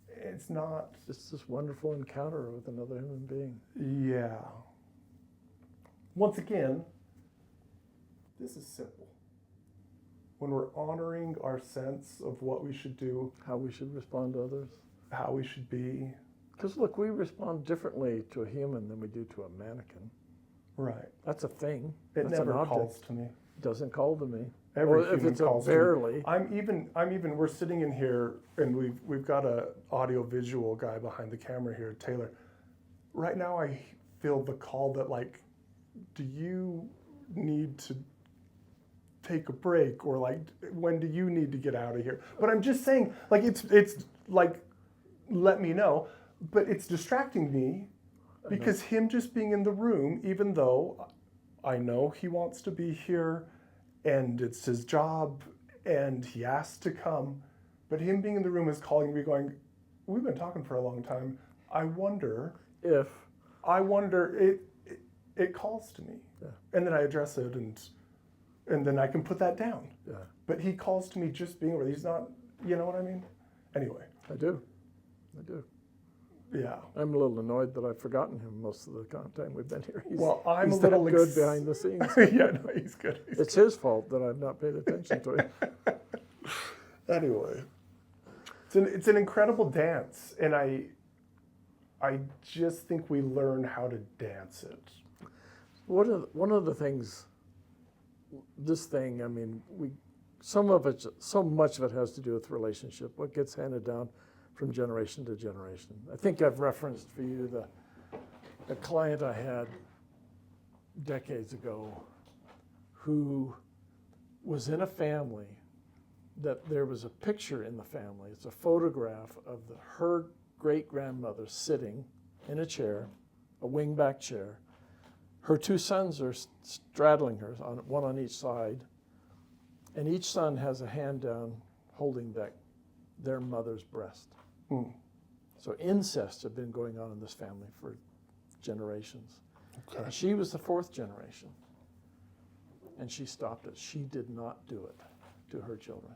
It's not. It's this wonderful encounter with another human being. Yeah. Once again, this is simple. When we're honoring our sense of what we should do, how we should respond to others, how we should be. Because look, we respond differently to a human than we do to a mannequin. Right. That's a thing. It That's never calls to me. It doesn't call to me. Every or if human it's calls barely. To me. I'm even. We're sitting in here, and we've got a audio visual guy behind the camera here, Taylor. Right now, I feel the call that like, do you need to take a break, or like, when do you need to get out of here? But I'm just saying, like, it's like, let me know. But it's distracting me because him just being in the room, even though I know he wants to be here and it's his job and he asked to come, but him being in the room is calling me going, we've been talking for a long time. I wonder if it calls to me. Yeah. And then I address it and then I can put that down. Yeah. But he calls to me just being where he's not, you know what I mean? Anyway. I do. Yeah. I'm a little annoyed that I've forgotten him most of the time we've been here. He's a little good behind the scenes. Yeah, no, he's good. It's his fault that I've not paid attention to him. Anyway, it's an incredible dance, and I just think we learn how to dance it. One of the things, this thing, I mean, so much of it has to do with relationship, what gets handed down from generation to generation. I think I've referenced for you the client I had decades ago who was in a family that there was a picture in the family. It's a photograph of her great-grandmother sitting in a chair, a wing-back chair. Her two sons are straddling her, one on each side, and each son has a hand down holding their mother's breast. Mm. So incest had been going on in this family for generations. Okay. And she was the fourth generation. And she stopped it. She did not do it to her children.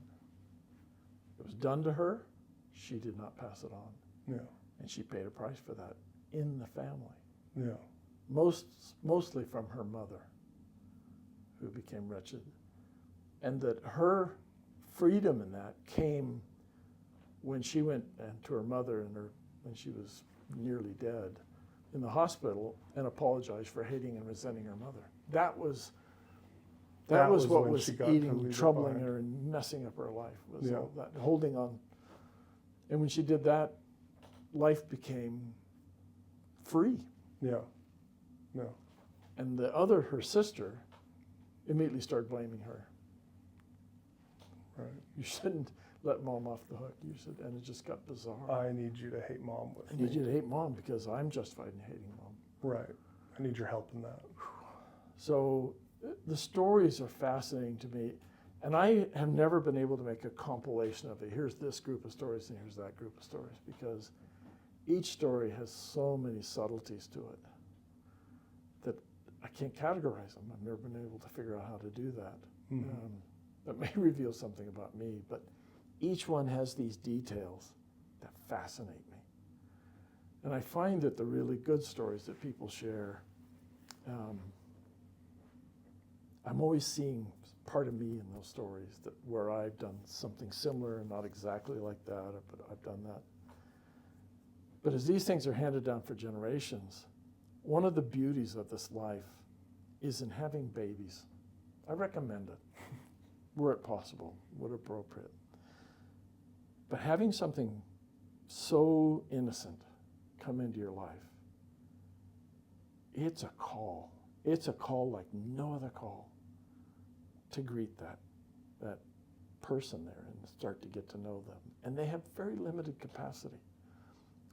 It was done to her. She did not pass it on. Yeah. And she paid a price for that in the family. Yeah. Mostly from her mother, who became wretched. And that her freedom in that came when she went to her mother when she was nearly dead in the hospital and apologized for hating and resenting her mother. That was what when was she got to eating, leave it troubling behind. her and messing up her life, was Yeah. all that holding on. And when she did that, life became free. Yeah. Yeah. And her sister, immediately started blaming her. Right. You shouldn't let mom off the hook. You should, and it just got bizarre. I need you to hate mom with I me. need you to hate mom because I'm justified in hating mom. Right. I need your help in that. So the stories are fascinating to me. And I have never been able to make a compilation of it. Here's this group of stories and here's that group of stories, because each story has so many subtleties to it that I can't categorize them. I've never been able to figure out how to do that. Mhm. That may reveal something about me, but each one has these details that fascinate me. And I find that the really good stories that people share, I'm always seeing part of me in those stories where I've done something similar and not exactly like that, but I've done that. But as these things are handed down for generations, one of the beauties of this life is in having babies. I recommend it, were it possible, were it appropriate. But having something so innocent come into your life, it's a call. It's a call like no other call to greet that person there and start to get to know them. And they have very limited capacity.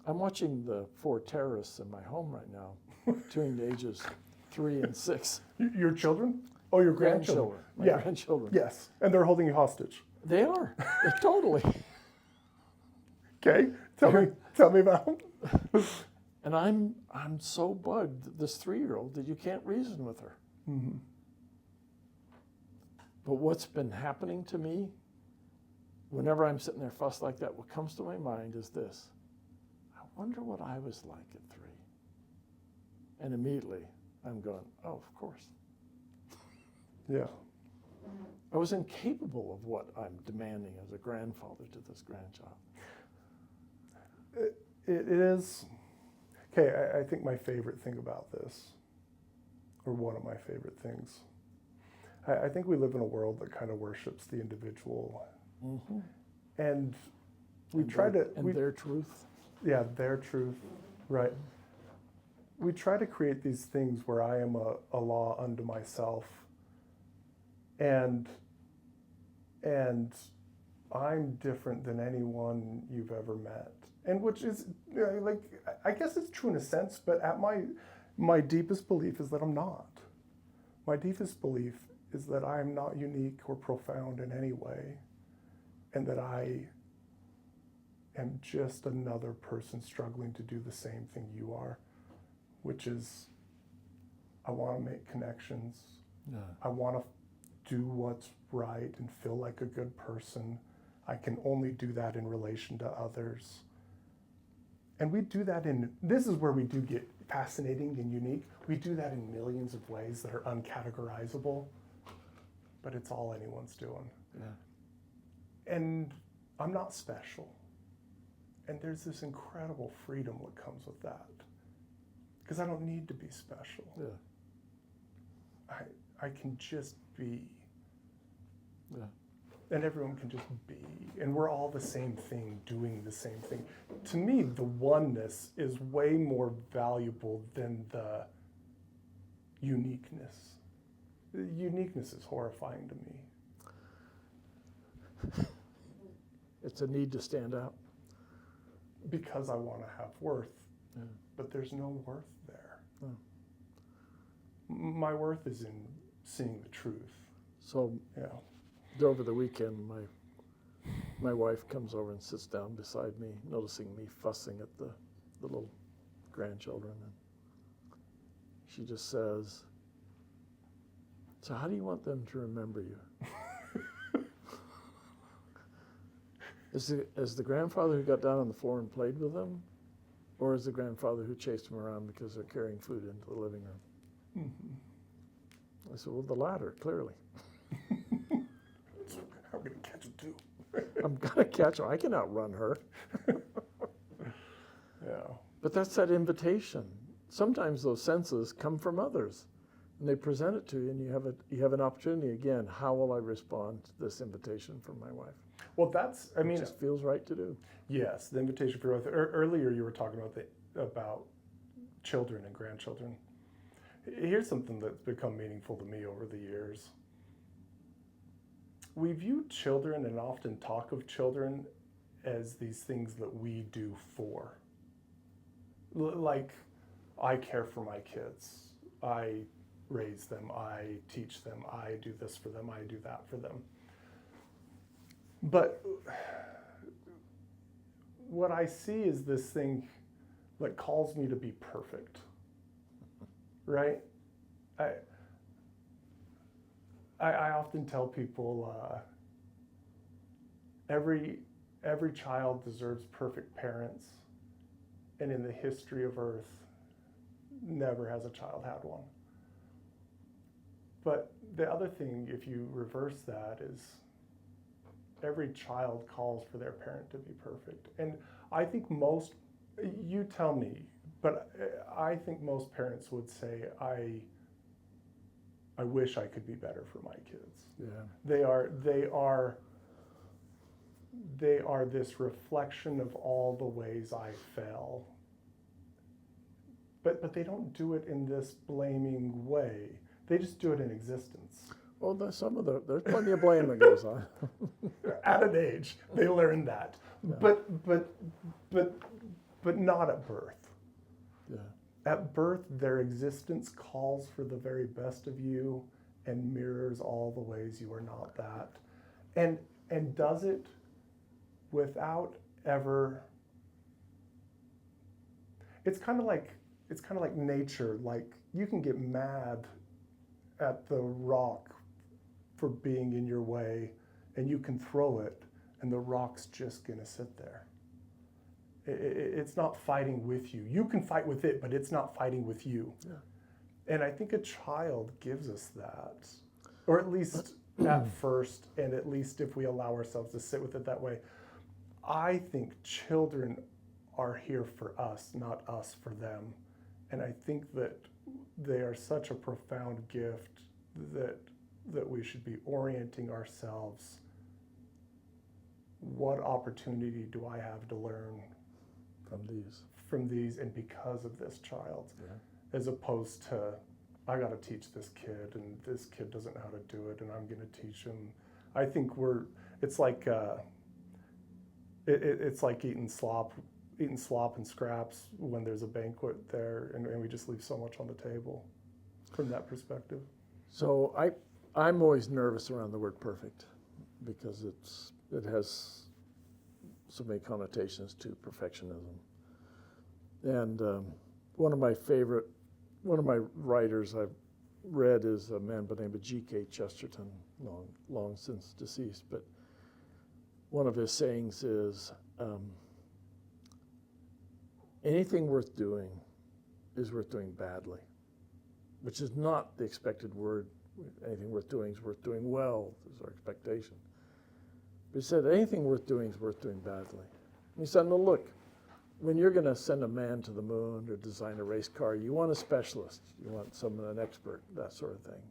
I'm watching the 4 terrorists in my home right now, between the ages 3 and 6. Your children? Oh, your grandchildren. My Yeah. grandchildren. Yes. And they're holding you hostage. They are. Totally. Okay. Tell me about them. And I'm so bugged, this 3-year-old, that you can't reason with her. Mm-hmm. But what's been happening to me, whenever I'm sitting there fussed like that, what comes to my mind is this: I wonder what I was like at 3. And immediately I'm going, oh, of course. Yeah. I was incapable of what I'm demanding as a grandfather to this grandchild. It is. Okay, I think my favorite thing about this, or one of my favorite things, I think we live in a world that kind of worships the individual. Mm-hmm. And we And try their- to... And their truth. Yeah, their truth, right. We try to create these things where I am a law unto myself, and I'm different than anyone you've ever met. And which is, like, I guess it's true in a sense, but at my deepest belief is that I'm not. My deepest belief is that I'm not unique or profound in any way, and that I am just another person struggling to do the same thing you are, which is I want to make connections. Yeah. I want to do what's right and feel like a good person. I can only do that in relation to others. And we do that this is where we do get fascinating and unique. We do that in millions of ways that are uncategorizable, but it's all anyone's doing. Yeah. And I'm not special. And there's this incredible freedom that comes with that. Because I don't need to be special. Yeah. I can just be. Yeah. And everyone can just be. And we're all the same thing, doing the same thing. To me, the oneness is way more valuable than the uniqueness. uniqueness is horrifying to me. It's a need to stand out. Because I want to have worth, Yeah. but there's no worth there. No. My worth is in seeing the truth. So Yeah. over the weekend, my wife comes over and sits down beside me, noticing me fussing at the little grandchildren, and she just says, "So how do you want them to remember you?" As the grandfather who got down on the floor and played with them, or as the grandfather who chased them around because they're carrying food into the living room? Mm-hmm. I said, well, the latter, clearly. I'm going to catch him too. I'm going to catch her. I can outrun her. Yeah. But that's that invitation. Sometimes those senses come from others, and they present it to you, and you have an opportunity again. How will I respond to this invitation from my wife? Well, that's, I mean, It just feels right to do. yes, the invitation for growth. Earlier, you were talking about children and grandchildren. Here's something that's become meaningful to me over the years. We view children and often talk of children as these things that we do for. Like, I care for my kids. I raise them. I teach them. I do this for them. I do that for them. But what I see is this thing that calls me to be perfect, right? I often tell people every child deserves perfect parents, and in the history of Earth, never has a child had one. But the other thing, if you reverse that, is every child calls for their parent to be perfect. And I think most, you tell me, but I think most parents would say, I wish I could be better for my kids. Yeah. They are this reflection of all the ways I fail. But they don't do it in this blaming way. They just do it in existence. Well, there's plenty of blame that goes on. At an age, they learn that. Yeah. But not at birth. Yeah. At birth, their existence calls for the very best of you and mirrors all the ways you are not that. And does it without ever. It's kind of like nature. Like, you can get mad at the rock for being in your way, and you can throw it, and the rock's just gonna sit there. It's not fighting with you. You can fight with it, but it's not fighting with you. Yeah. And I think a child gives us that, or at least at first, and at least if we allow ourselves to sit with it that way. I think children are here for us, not us for them. And I think that they are such a profound gift that we should be orienting ourselves. What opportunity do I have to learn from these and because of this child? Yeah. As opposed to, I got to teach this kid, and this kid doesn't know how to do it, and I'm going to teach him. I think it's like eating slop and scraps when there's a banquet there, and we just leave so much on the table from that perspective. So I'm always nervous around the word perfect because it has so many connotations to perfectionism. And one of my writers I've read is a man by the name of G.K. Chesterton, long since deceased, but one of his sayings is, anything worth doing is worth doing badly, which is not the expected word. Anything worth doing is worth doing well, is our expectation. But he said anything worth doing is worth doing badly. And he said, no, look, when you're going to send a man to the moon or design a race car, you want a specialist. You want an expert, that sort of thing.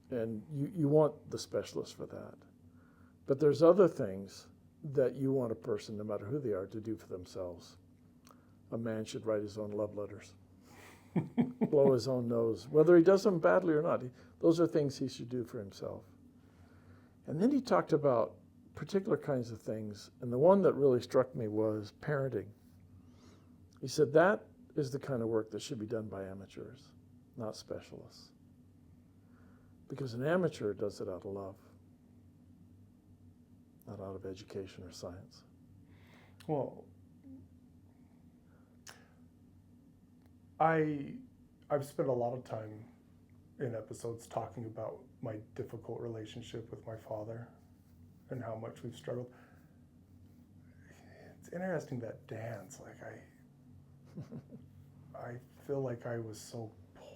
And you want the specialist for that. But there's other things that you want a person, no matter who they are, to do for themselves. A man should write his own love letters. blow his own nose, whether he does them badly or not. Those are things he should do for himself. And then he talked about particular kinds of things, and the one that really struck me was parenting. He said that is the kind of work that should be done by amateurs, not specialists. Because an amateur does it out of love, not out of education or science. Well, I've spent a lot of time in episodes talking about my difficult relationship with my father and how much we've struggled. It's interesting that dance, like I feel like I was so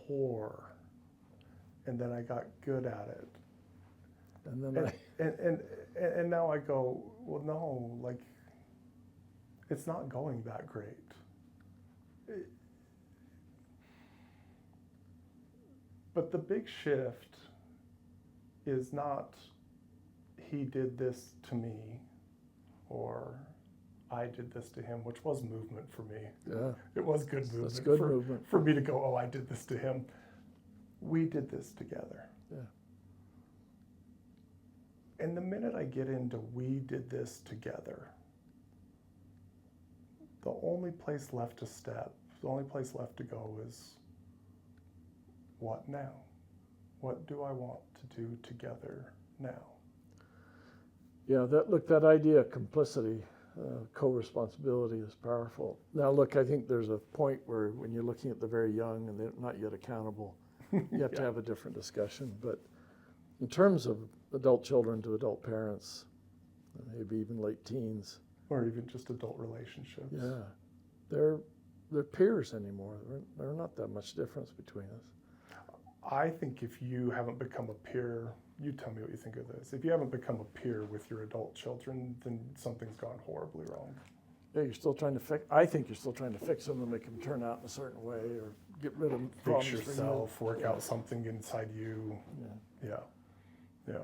poor, and then I got good at it. And then And now I go, well, no, like, it's not going that great. But the big shift is not he did this to me or I did this to him, which was movement for me. Yeah. It was good movement. That's good movement. For me to go, oh, I did this to him. We did this together. Yeah. And the minute I get into we did this together, the only place left to step, the only place left to go is what now? What do I want to do together now? Yeah, that idea of complicity, co-responsibility is powerful. Now, look, I think there's a point where when you're looking at the very young and they're not yet accountable, you have to have a different discussion. But in terms of adult children to adult parents, maybe even late teens, Or even just adult relationships. yeah, they're peers anymore. There's not that much difference between us. I think if you haven't become a peer, you tell me what you think of this. If you haven't become a peer with your adult children, then something's gone horribly wrong. Yeah, you're still trying to fix. I think you're still trying to fix them and make them turn out in a certain way, or get rid of problems Fix for yourself, you. work out something inside you. Yeah. Yeah.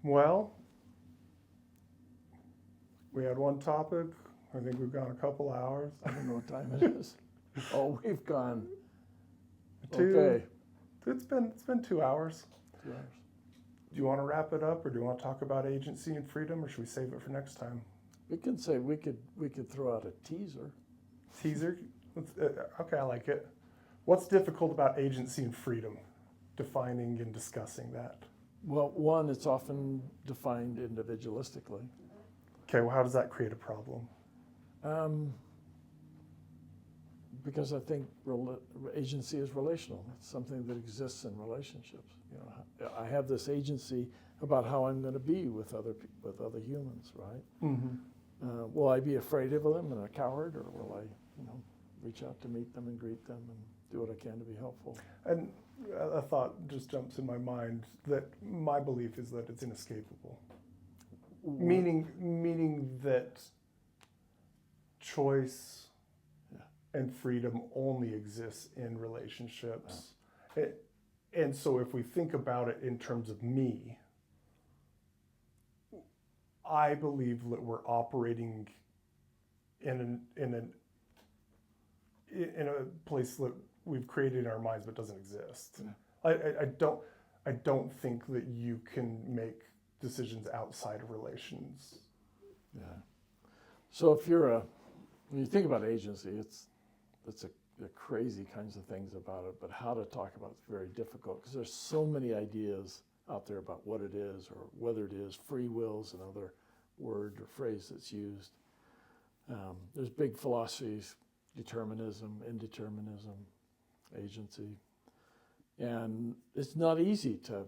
Well, we had one topic. I think we've gone a couple hours. I don't know what time it is. Oh, we've gone. Two. Okay. It's been 2 hours. 2 hours. Do you want to wrap it up, or do you want to talk about agency and freedom, or should we save it for next time? We can say we could throw out a teaser. Teaser? Okay, I like it. What's difficult about agency and freedom? Defining and discussing that. Well, one, it's often defined individualistically. Okay, well, how does that create a problem? Because I think agency is relational. It's something that exists in relationships. You know, I have this agency about how I'm going to be with other humans, right? Mm-hmm. Will I be afraid of them and a coward, or will I, reach out to meet them and greet them and do what I can to be helpful? And a thought just jumps in my mind that my belief is that it's inescapable. Meaning that choice and freedom only exists in relationships. And so if we think about it in terms of me, I believe that we're operating in a place that we've created in our minds but doesn't exist. I don't think that you can make decisions outside of relations. Yeah. So when you think about agency, it's crazy kinds of things about it, but how to talk about it's very difficult because there's so many ideas out there about what it is or whether it is. Free will is another word or phrase that's used. There's big philosophies, determinism, indeterminism, agency. And it's not easy to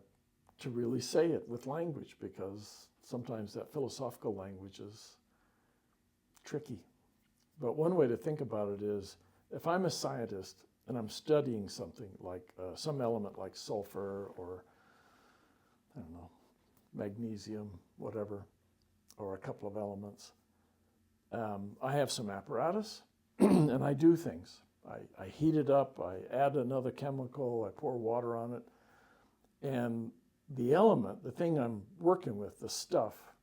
really say it with language because sometimes that philosophical language is tricky. But one way to think about it is, if I'm a scientist and I'm studying something like some element like sulfur or, I don't know, magnesium, whatever, or a couple of elements, I have some apparatus and I do things. I heat it up, I add another chemical, I pour water on it, and the element, the thing I'm working with, the stuff,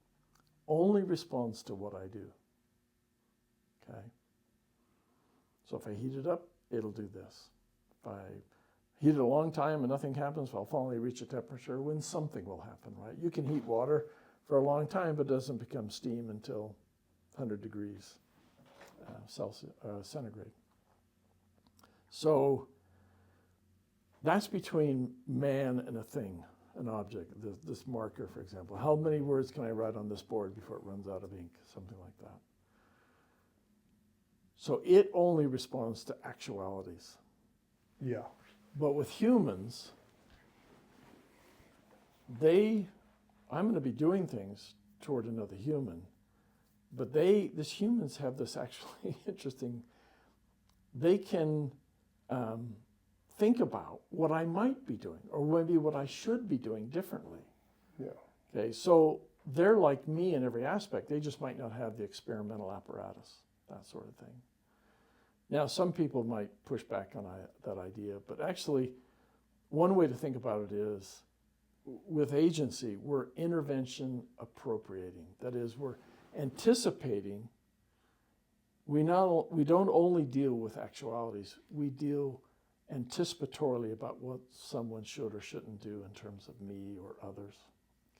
only responds to what I do. Okay? So if I heat it up, it'll do this. If I heat it a long time and nothing happens, well, I'll finally reach a temperature when something will happen, right? You can heat water for a long time, but it doesn't become steam until 100 degrees centigrade. So that's between man and a thing, an object, this marker, for example. How many words can I write on this board before it runs out of ink? Something like that. So it only responds to actualities. Yeah. But with humans, I'm going to be doing things toward another human, but these humans have this actually interesting, they can think about what I might be doing, or maybe what I should be doing differently. Yeah. Okay, so they're like me in every aspect. They just might not have the experimental apparatus, that sort of thing. Now, some people might push back on that idea, but actually, one way to think about it is, with agency, we're intervention appropriating. That is, we're anticipating. We don't only deal with actualities, we deal anticipatorily about what someone should or shouldn't do in terms of me or others.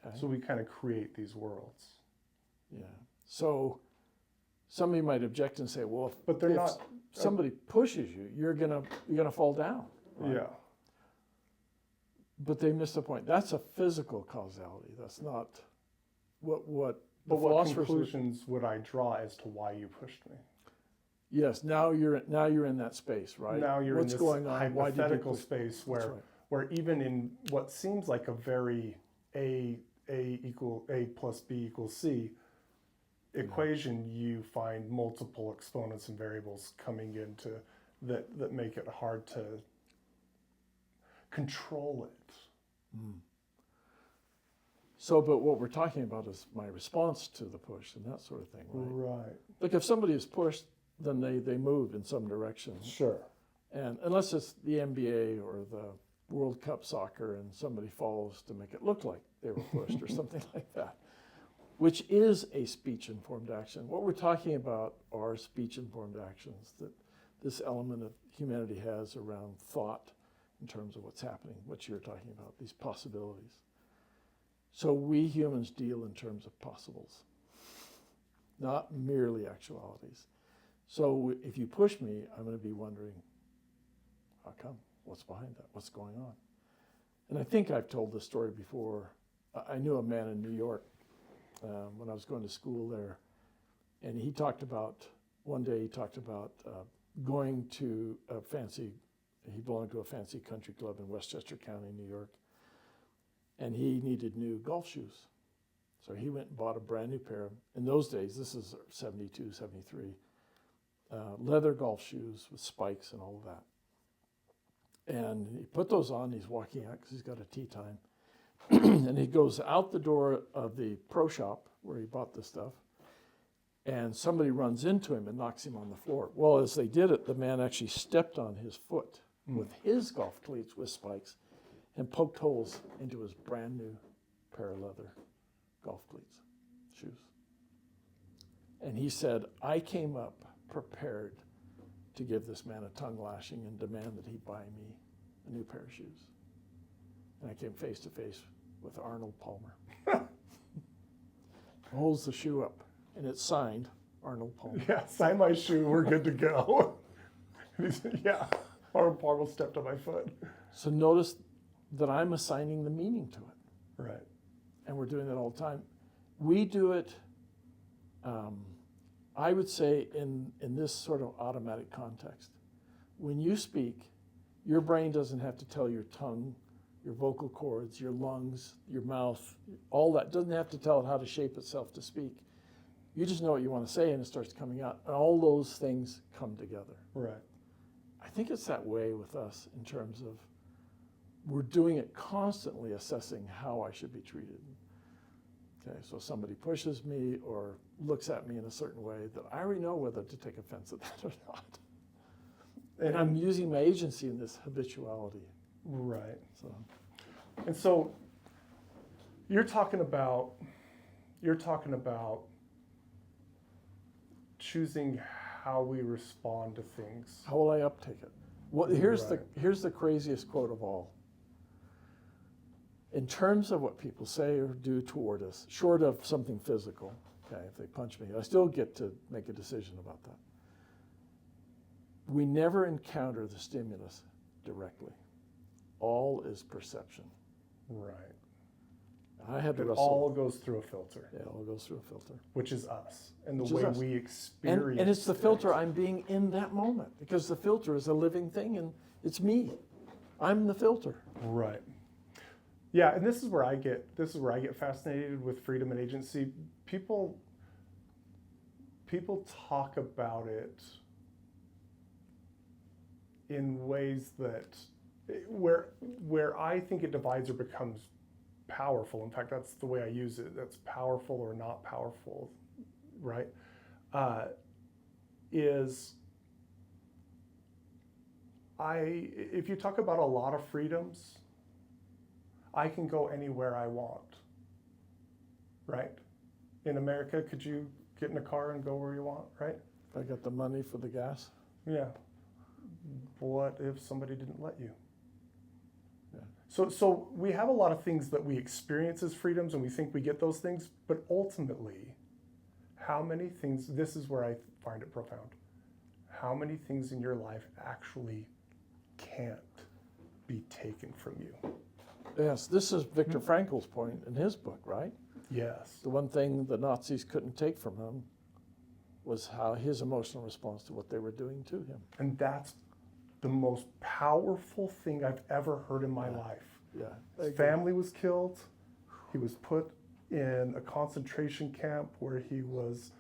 Okay? So we kind of create these worlds. Yeah. So somebody might object and say, well, But they're if not. somebody pushes you, you're gonna fall down. Right? Yeah. But they miss the point. That's a physical causality. That's not what the But what philosophers. conclusions would I draw as to why you pushed me? Yes. Now you're in that space, right? Now you're What's in this going on? Why did you hypothetical push- space That's where right. where even in what seems like a very A plus B equals C equation, you find multiple exponents and variables coming into that make it hard to control it. So, but what we're talking about is my response to the push and that sort of thing, right? Right. Like if somebody is pushed, then they move in some direction. Sure. And unless it's the NBA or the World Cup soccer and somebody falls to make it look like they were pushed or something like that, which is a speech-informed action. What we're talking about are speech-informed actions that this element of humanity has around thought in terms of what's happening, what you're talking about, these possibilities. So we humans deal in terms of possibles, not merely actualities. So if you push me, I'm going to be wondering, how come? What's behind that? What's going on? And I think I've told this story before. I knew a man in New York when I was going to school there, and he talked about, one day he talked about going to he belonged to a fancy country club in Westchester County, New York, and he needed new golf shoes. So he went and bought a brand new pair. In those days, this is 72, 73, leather golf shoes with spikes and all of that. And he put those on, he's walking out because he's got a tee time. And he goes out the door of the pro shop where he bought this stuff, and somebody runs into him and knocks him on the floor. Well, as they did it, the man actually stepped on his foot with his golf cleats with spikes and poked holes into his brand new pair of leather golf cleats, shoes. And he said, I came up prepared to give this man a tongue lashing and demand that he buy me a new pair of shoes. And I came face to face with Arnold Palmer. Holds the shoe up, and it's signed Arnold Palmer. Yeah, sign my shoe, we're good to go. And he said, yeah, Arnold Palmer stepped on my foot. So notice that I'm assigning the meaning to it. Right. And we're doing that all the time. We do it, I would say, in this sort of automatic context. When you speak, your brain doesn't have to tell your tongue, your vocal cords, your lungs, your mouth, all that doesn't have to tell it how to shape itself to speak. You just know what you want to say and it starts coming out. And all those things come together. Right. I think it's that way with us in terms of we're doing it constantly assessing how I should be treated. Okay, so somebody pushes me or looks at me in a certain way that I already know whether to take offense at that or not. And I'm using my agency in this habituality. Right. So. And so you're talking about choosing how we respond to things. How will I uptake it? Well, Right. here's the craziest quote of all. In terms of what people say or do toward us, short of something physical, okay, if they punch me, I still get to make a decision about that. We never encounter the stimulus directly. All is perception. Right. I had to It wrestle. all goes through a filter, Yeah, it all goes through a filter. which is us, and the Which is way us. we experience. And it's the filter things. I'm being in that moment, because the filter is a living thing and it's me. I'm the filter. Right. Yeah, and this is where I get fascinated with freedom and agency. People talk about it in ways that where I think it divides or becomes powerful. In fact, that's the way I use it. That's powerful or not powerful, right? If you talk about a lot of freedoms, I can go anywhere I want, right? In America, could you get in a car and go where you want, right? If I got the money for the gas. Yeah. What if somebody didn't let you? Yeah. So we have a lot of things that we experience as freedoms and we think we get those things, but ultimately, how many things, this is where I find it profound, how many things in your life actually can't be taken from you? Yes, this is Viktor Frankl's point in his book, right? Yes. The one thing the Nazis couldn't take from him was how his emotional response to what they were doing to him. And that's the most powerful thing I've ever heard in my life. Yeah. His family was killed. He was put in a concentration camp where he was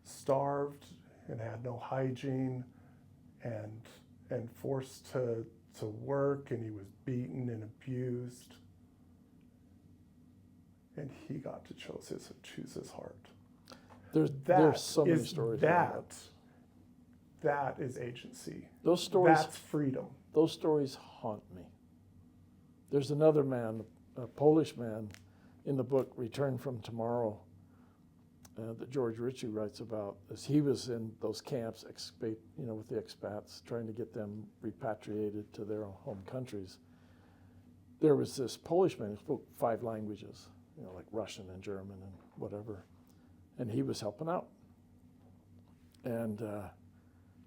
starved and had no hygiene and forced to work, and he was beaten and abused. And he got to choose his heart. There's so many stories about that. That is agency. Those stories, That's freedom. those stories haunt me. There's another man, a Polish man, in the book Return from Tomorrow that George Ritchie writes about, as he was in those camps, with the expats, trying to get them repatriated to their home countries. There was this Polish man who spoke 5 languages, like Russian and German and whatever, and he was helping out. And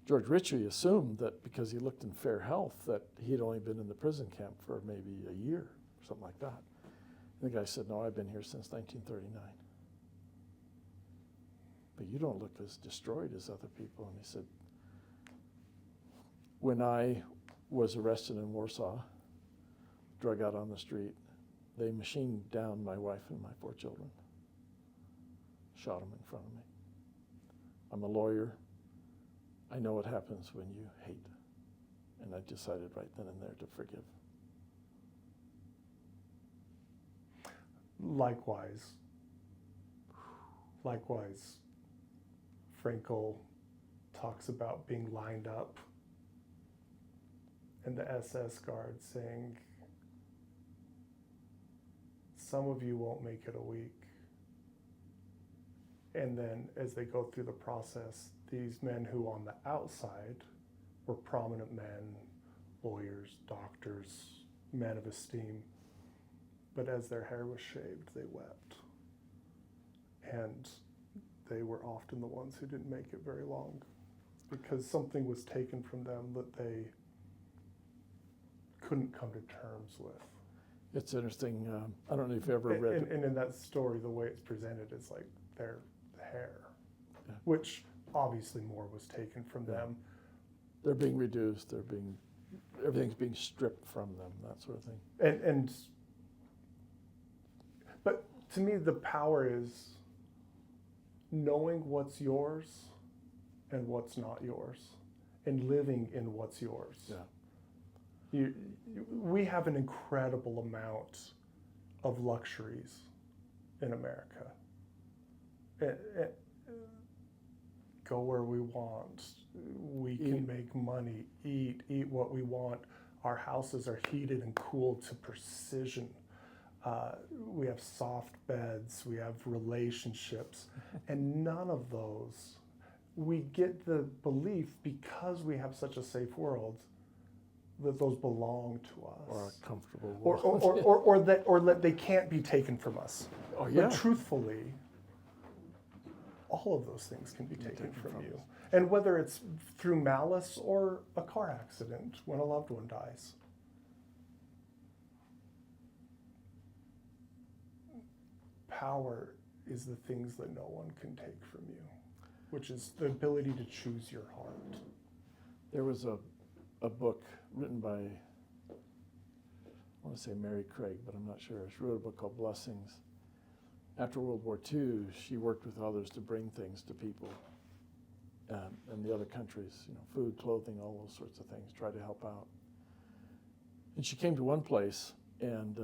George Ritchie assumed that because he looked in fair health that he'd only been in the prison camp for maybe a year or something like that. And the guy said, "No, I've been here since 1939. But you don't look as destroyed as other people." And he said, "When I was arrested in Warsaw, drug out on the street, they machined down my wife and my 4 children, shot them in front of me. I'm a lawyer. I know what happens when you hate. And I decided right then and there to forgive." Likewise, Frankl talks about being lined up and the SS guard saying, "Some of you won't make it a week." And then as they go through the process, these men who on the outside were prominent men, lawyers, doctors, men of esteem, but as their hair was shaved, they wept. And they were often the ones who didn't make it very long because something was taken from them that they couldn't come to terms with. It's interesting. I don't know if you've ever read And in that story, the way it's presented is like their hair, Yeah. which obviously more was taken from them. They're being reduced. Everything's being stripped from them, that sort of thing. But to me, the power is knowing what's yours and what's not yours, and living in what's yours. Yeah. We have an incredible amount of luxuries in America. Go where we want. We can make money, eat what we want. Our houses are heated and cooled to precision. We have soft beds, we have relationships, and none of those, we get the belief because we have such a safe world that those belong to us. Or a comfortable Or, world. or that they can't be taken from us. Oh, yeah. But truthfully, all of those things can be taken from you. us. And whether it's through malice or a car accident when a loved one dies. Power is the things that no one can take from you, which is the ability to choose your heart. There was a book written by, I want to say Mary Craig, but I'm not sure. She wrote a book called Blessings. After World War II, she worked with others to bring things to people in the other countries, food, clothing, all those sorts of things, try to help out. And she came to one place and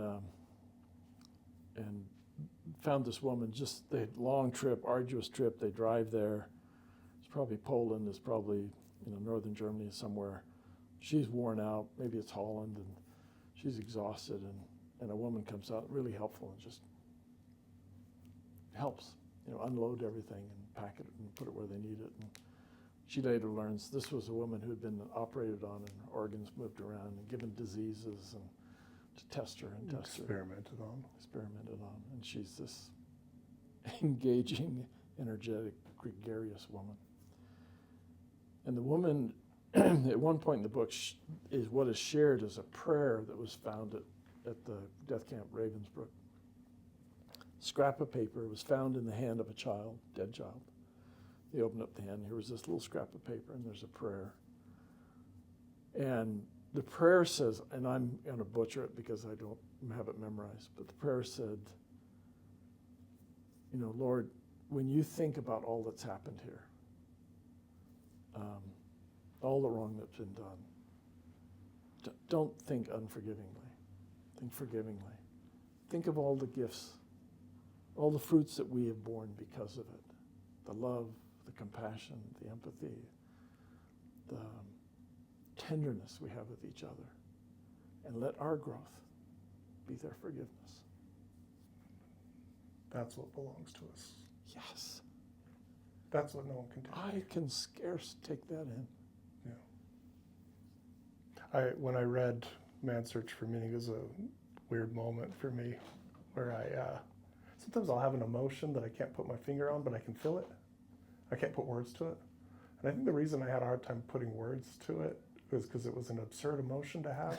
found this woman, they had long trip, arduous trip, they drive there. It's probably Poland, it's probably northern Germany somewhere. She's worn out, maybe it's Holland, and she's exhausted, and a woman comes out, really helpful, and just helps, unload everything and pack it and put it where they need it. And she later learns this was a woman who had been operated on and her organs moved around and given diseases and to test her and test her. Experimented on. And she's this engaging, energetic, gregarious woman. And the woman, at one point in the book, is what is shared as a prayer that was found at the death camp Ravensbrück. Scrap of paper was found in the hand of a child, dead child. They opened up the hand, here was this little scrap of paper, and there's a prayer. And the prayer says, and I'm going to butcher it because I don't have it memorized, but the prayer said, Lord, when you think about all that's happened here, all the wrong that's been done, don't think unforgivingly. Think forgivingly. Think of all the gifts, all the fruits that we have borne because of it. The love, the compassion, the empathy, the tenderness we have with each other. And let our growth be their forgiveness. That's what belongs to us. Yes. That's what no one can take. I can scarce take that in. When I read Man's Search for Meaning, it was a weird moment for me where sometimes I'll have an emotion that I can't put my finger on, but I can feel it. I can't put words to it. And I think the reason I had a hard time putting words to it was because it was an absurd emotion to have.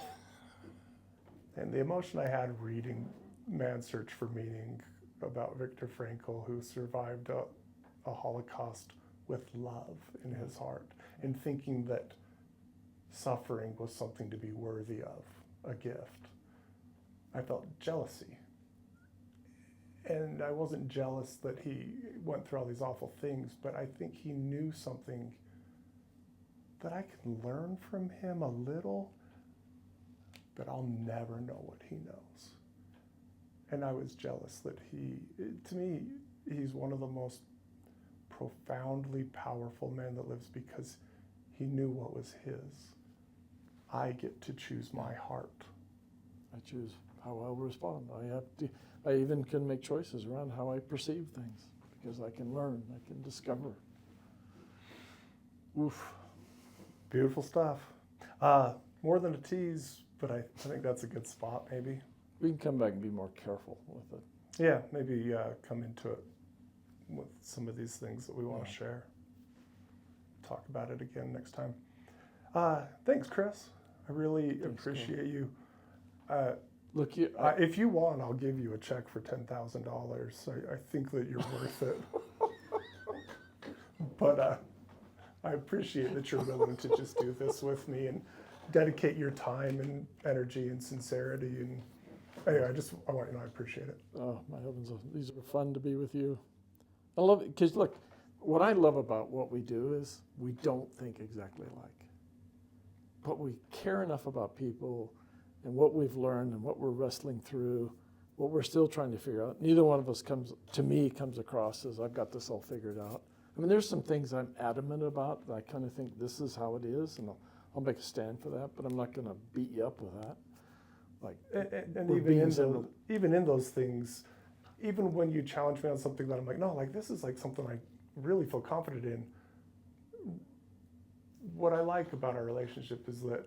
And the emotion I had reading Man's Search for Meaning about Viktor Frankl, who survived a Holocaust with love in his heart, and thinking that suffering was something to be worthy of, a gift. I felt jealousy. And I wasn't jealous that he went through all these awful things, but I think he knew something that I could learn from him a little, but I'll never know what he knows. And I was jealous that to me, he's one of the most profoundly powerful men that lives because he knew what was his. I get to choose my heart. I choose how I'll respond. I even can make choices around how I perceive things because I can learn, I can discover. Oof. Beautiful stuff. More than a tease, but I think that's a good spot maybe. We can come back and be more careful with it. Yeah, maybe come into it with some of these things that we want to share. Talk about it again next time. Thanks, Chris. I really appreciate you. Look, if you want, I'll give you a check for $10,000. I think that you're worth it. But I appreciate that you're willing to just do this with me and dedicate your time and energy and sincerity. And anyway, I want you to know I appreciate it. oh my heavens, these are fun to be with you. I love it because look, what I love about what we do is we don't think exactly alike. But we care enough about people and what we've learned and what we're wrestling through, what we're still trying to figure out. Neither one of us comes across as I've got this all figured out. I mean, there's some things I'm adamant about that I kind of think this is how it is, and I'll make a stand for that, but I'm not going to beat you up with that. Like, And we're even in those things, even when you challenge me on something that I'm like, no, like this is like something I really feel confident in, what I like about our relationship is that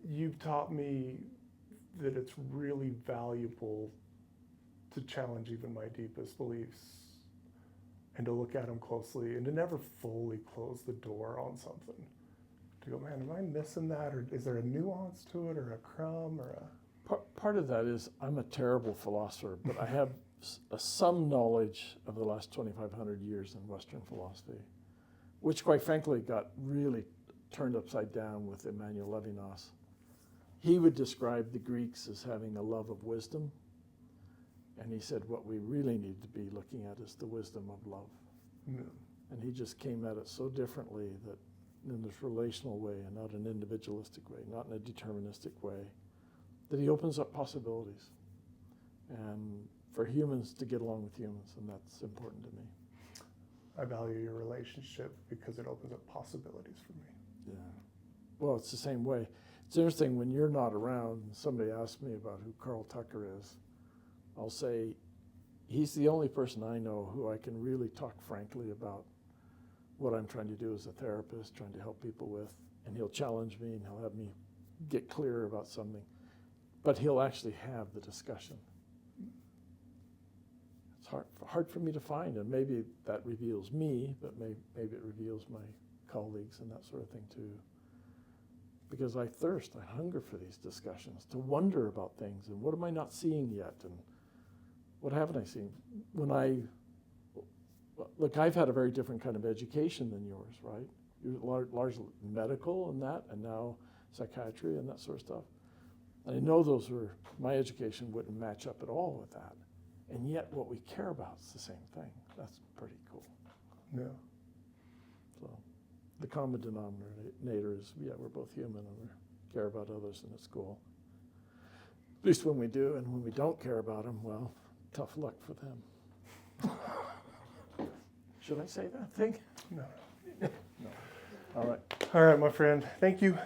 you've taught me that it's really valuable to challenge even my deepest beliefs and to look at them closely and to never fully close the door on something. To go, man, am I missing that? Or is there a nuance to it or a crumb or a... Part of that is I'm a terrible philosopher, but I have some knowledge of the last 2,500 years in Western philosophy, which quite frankly got really turned upside down with Emmanuel Levinas. He would describe the Greeks as having a love of wisdom, and he said what we really need to be looking at is the wisdom of love. No. And he just came at it so differently, that in this relational way and not an individualistic way, not in a deterministic way, that he opens up possibilities and for humans to get along with humans, and that's important to me. I value your relationship because it opens up possibilities for me. Yeah. Well, it's the same way. It's interesting when you're not around and somebody asks me about who Carl Tucker is, I'll say he's the only person I know who I can really talk frankly about what I'm trying to do as a therapist, trying to help people with, and he'll challenge me and he'll have me get clearer about something, but he'll actually have the discussion. It's hard for me to find, and maybe that reveals me, but maybe it reveals my colleagues and that sort of thing too. Because I hunger for these discussions, to wonder about things, and what am I not seeing yet, and what haven't I seen? Look, I've had a very different kind of education than yours, right? You're largely medical and that, and now psychiatry and that sort of stuff. And I know my education wouldn't match up at all with that. And yet what we care about is the same thing. That's pretty cool. Yeah. So the common denominator is, yeah, we're both human and we care about others, and it's cool. At least when we do, and when we don't care about them, well, tough luck for them. Should I say that thing? No. No. All right. All right, my friend. Thank you.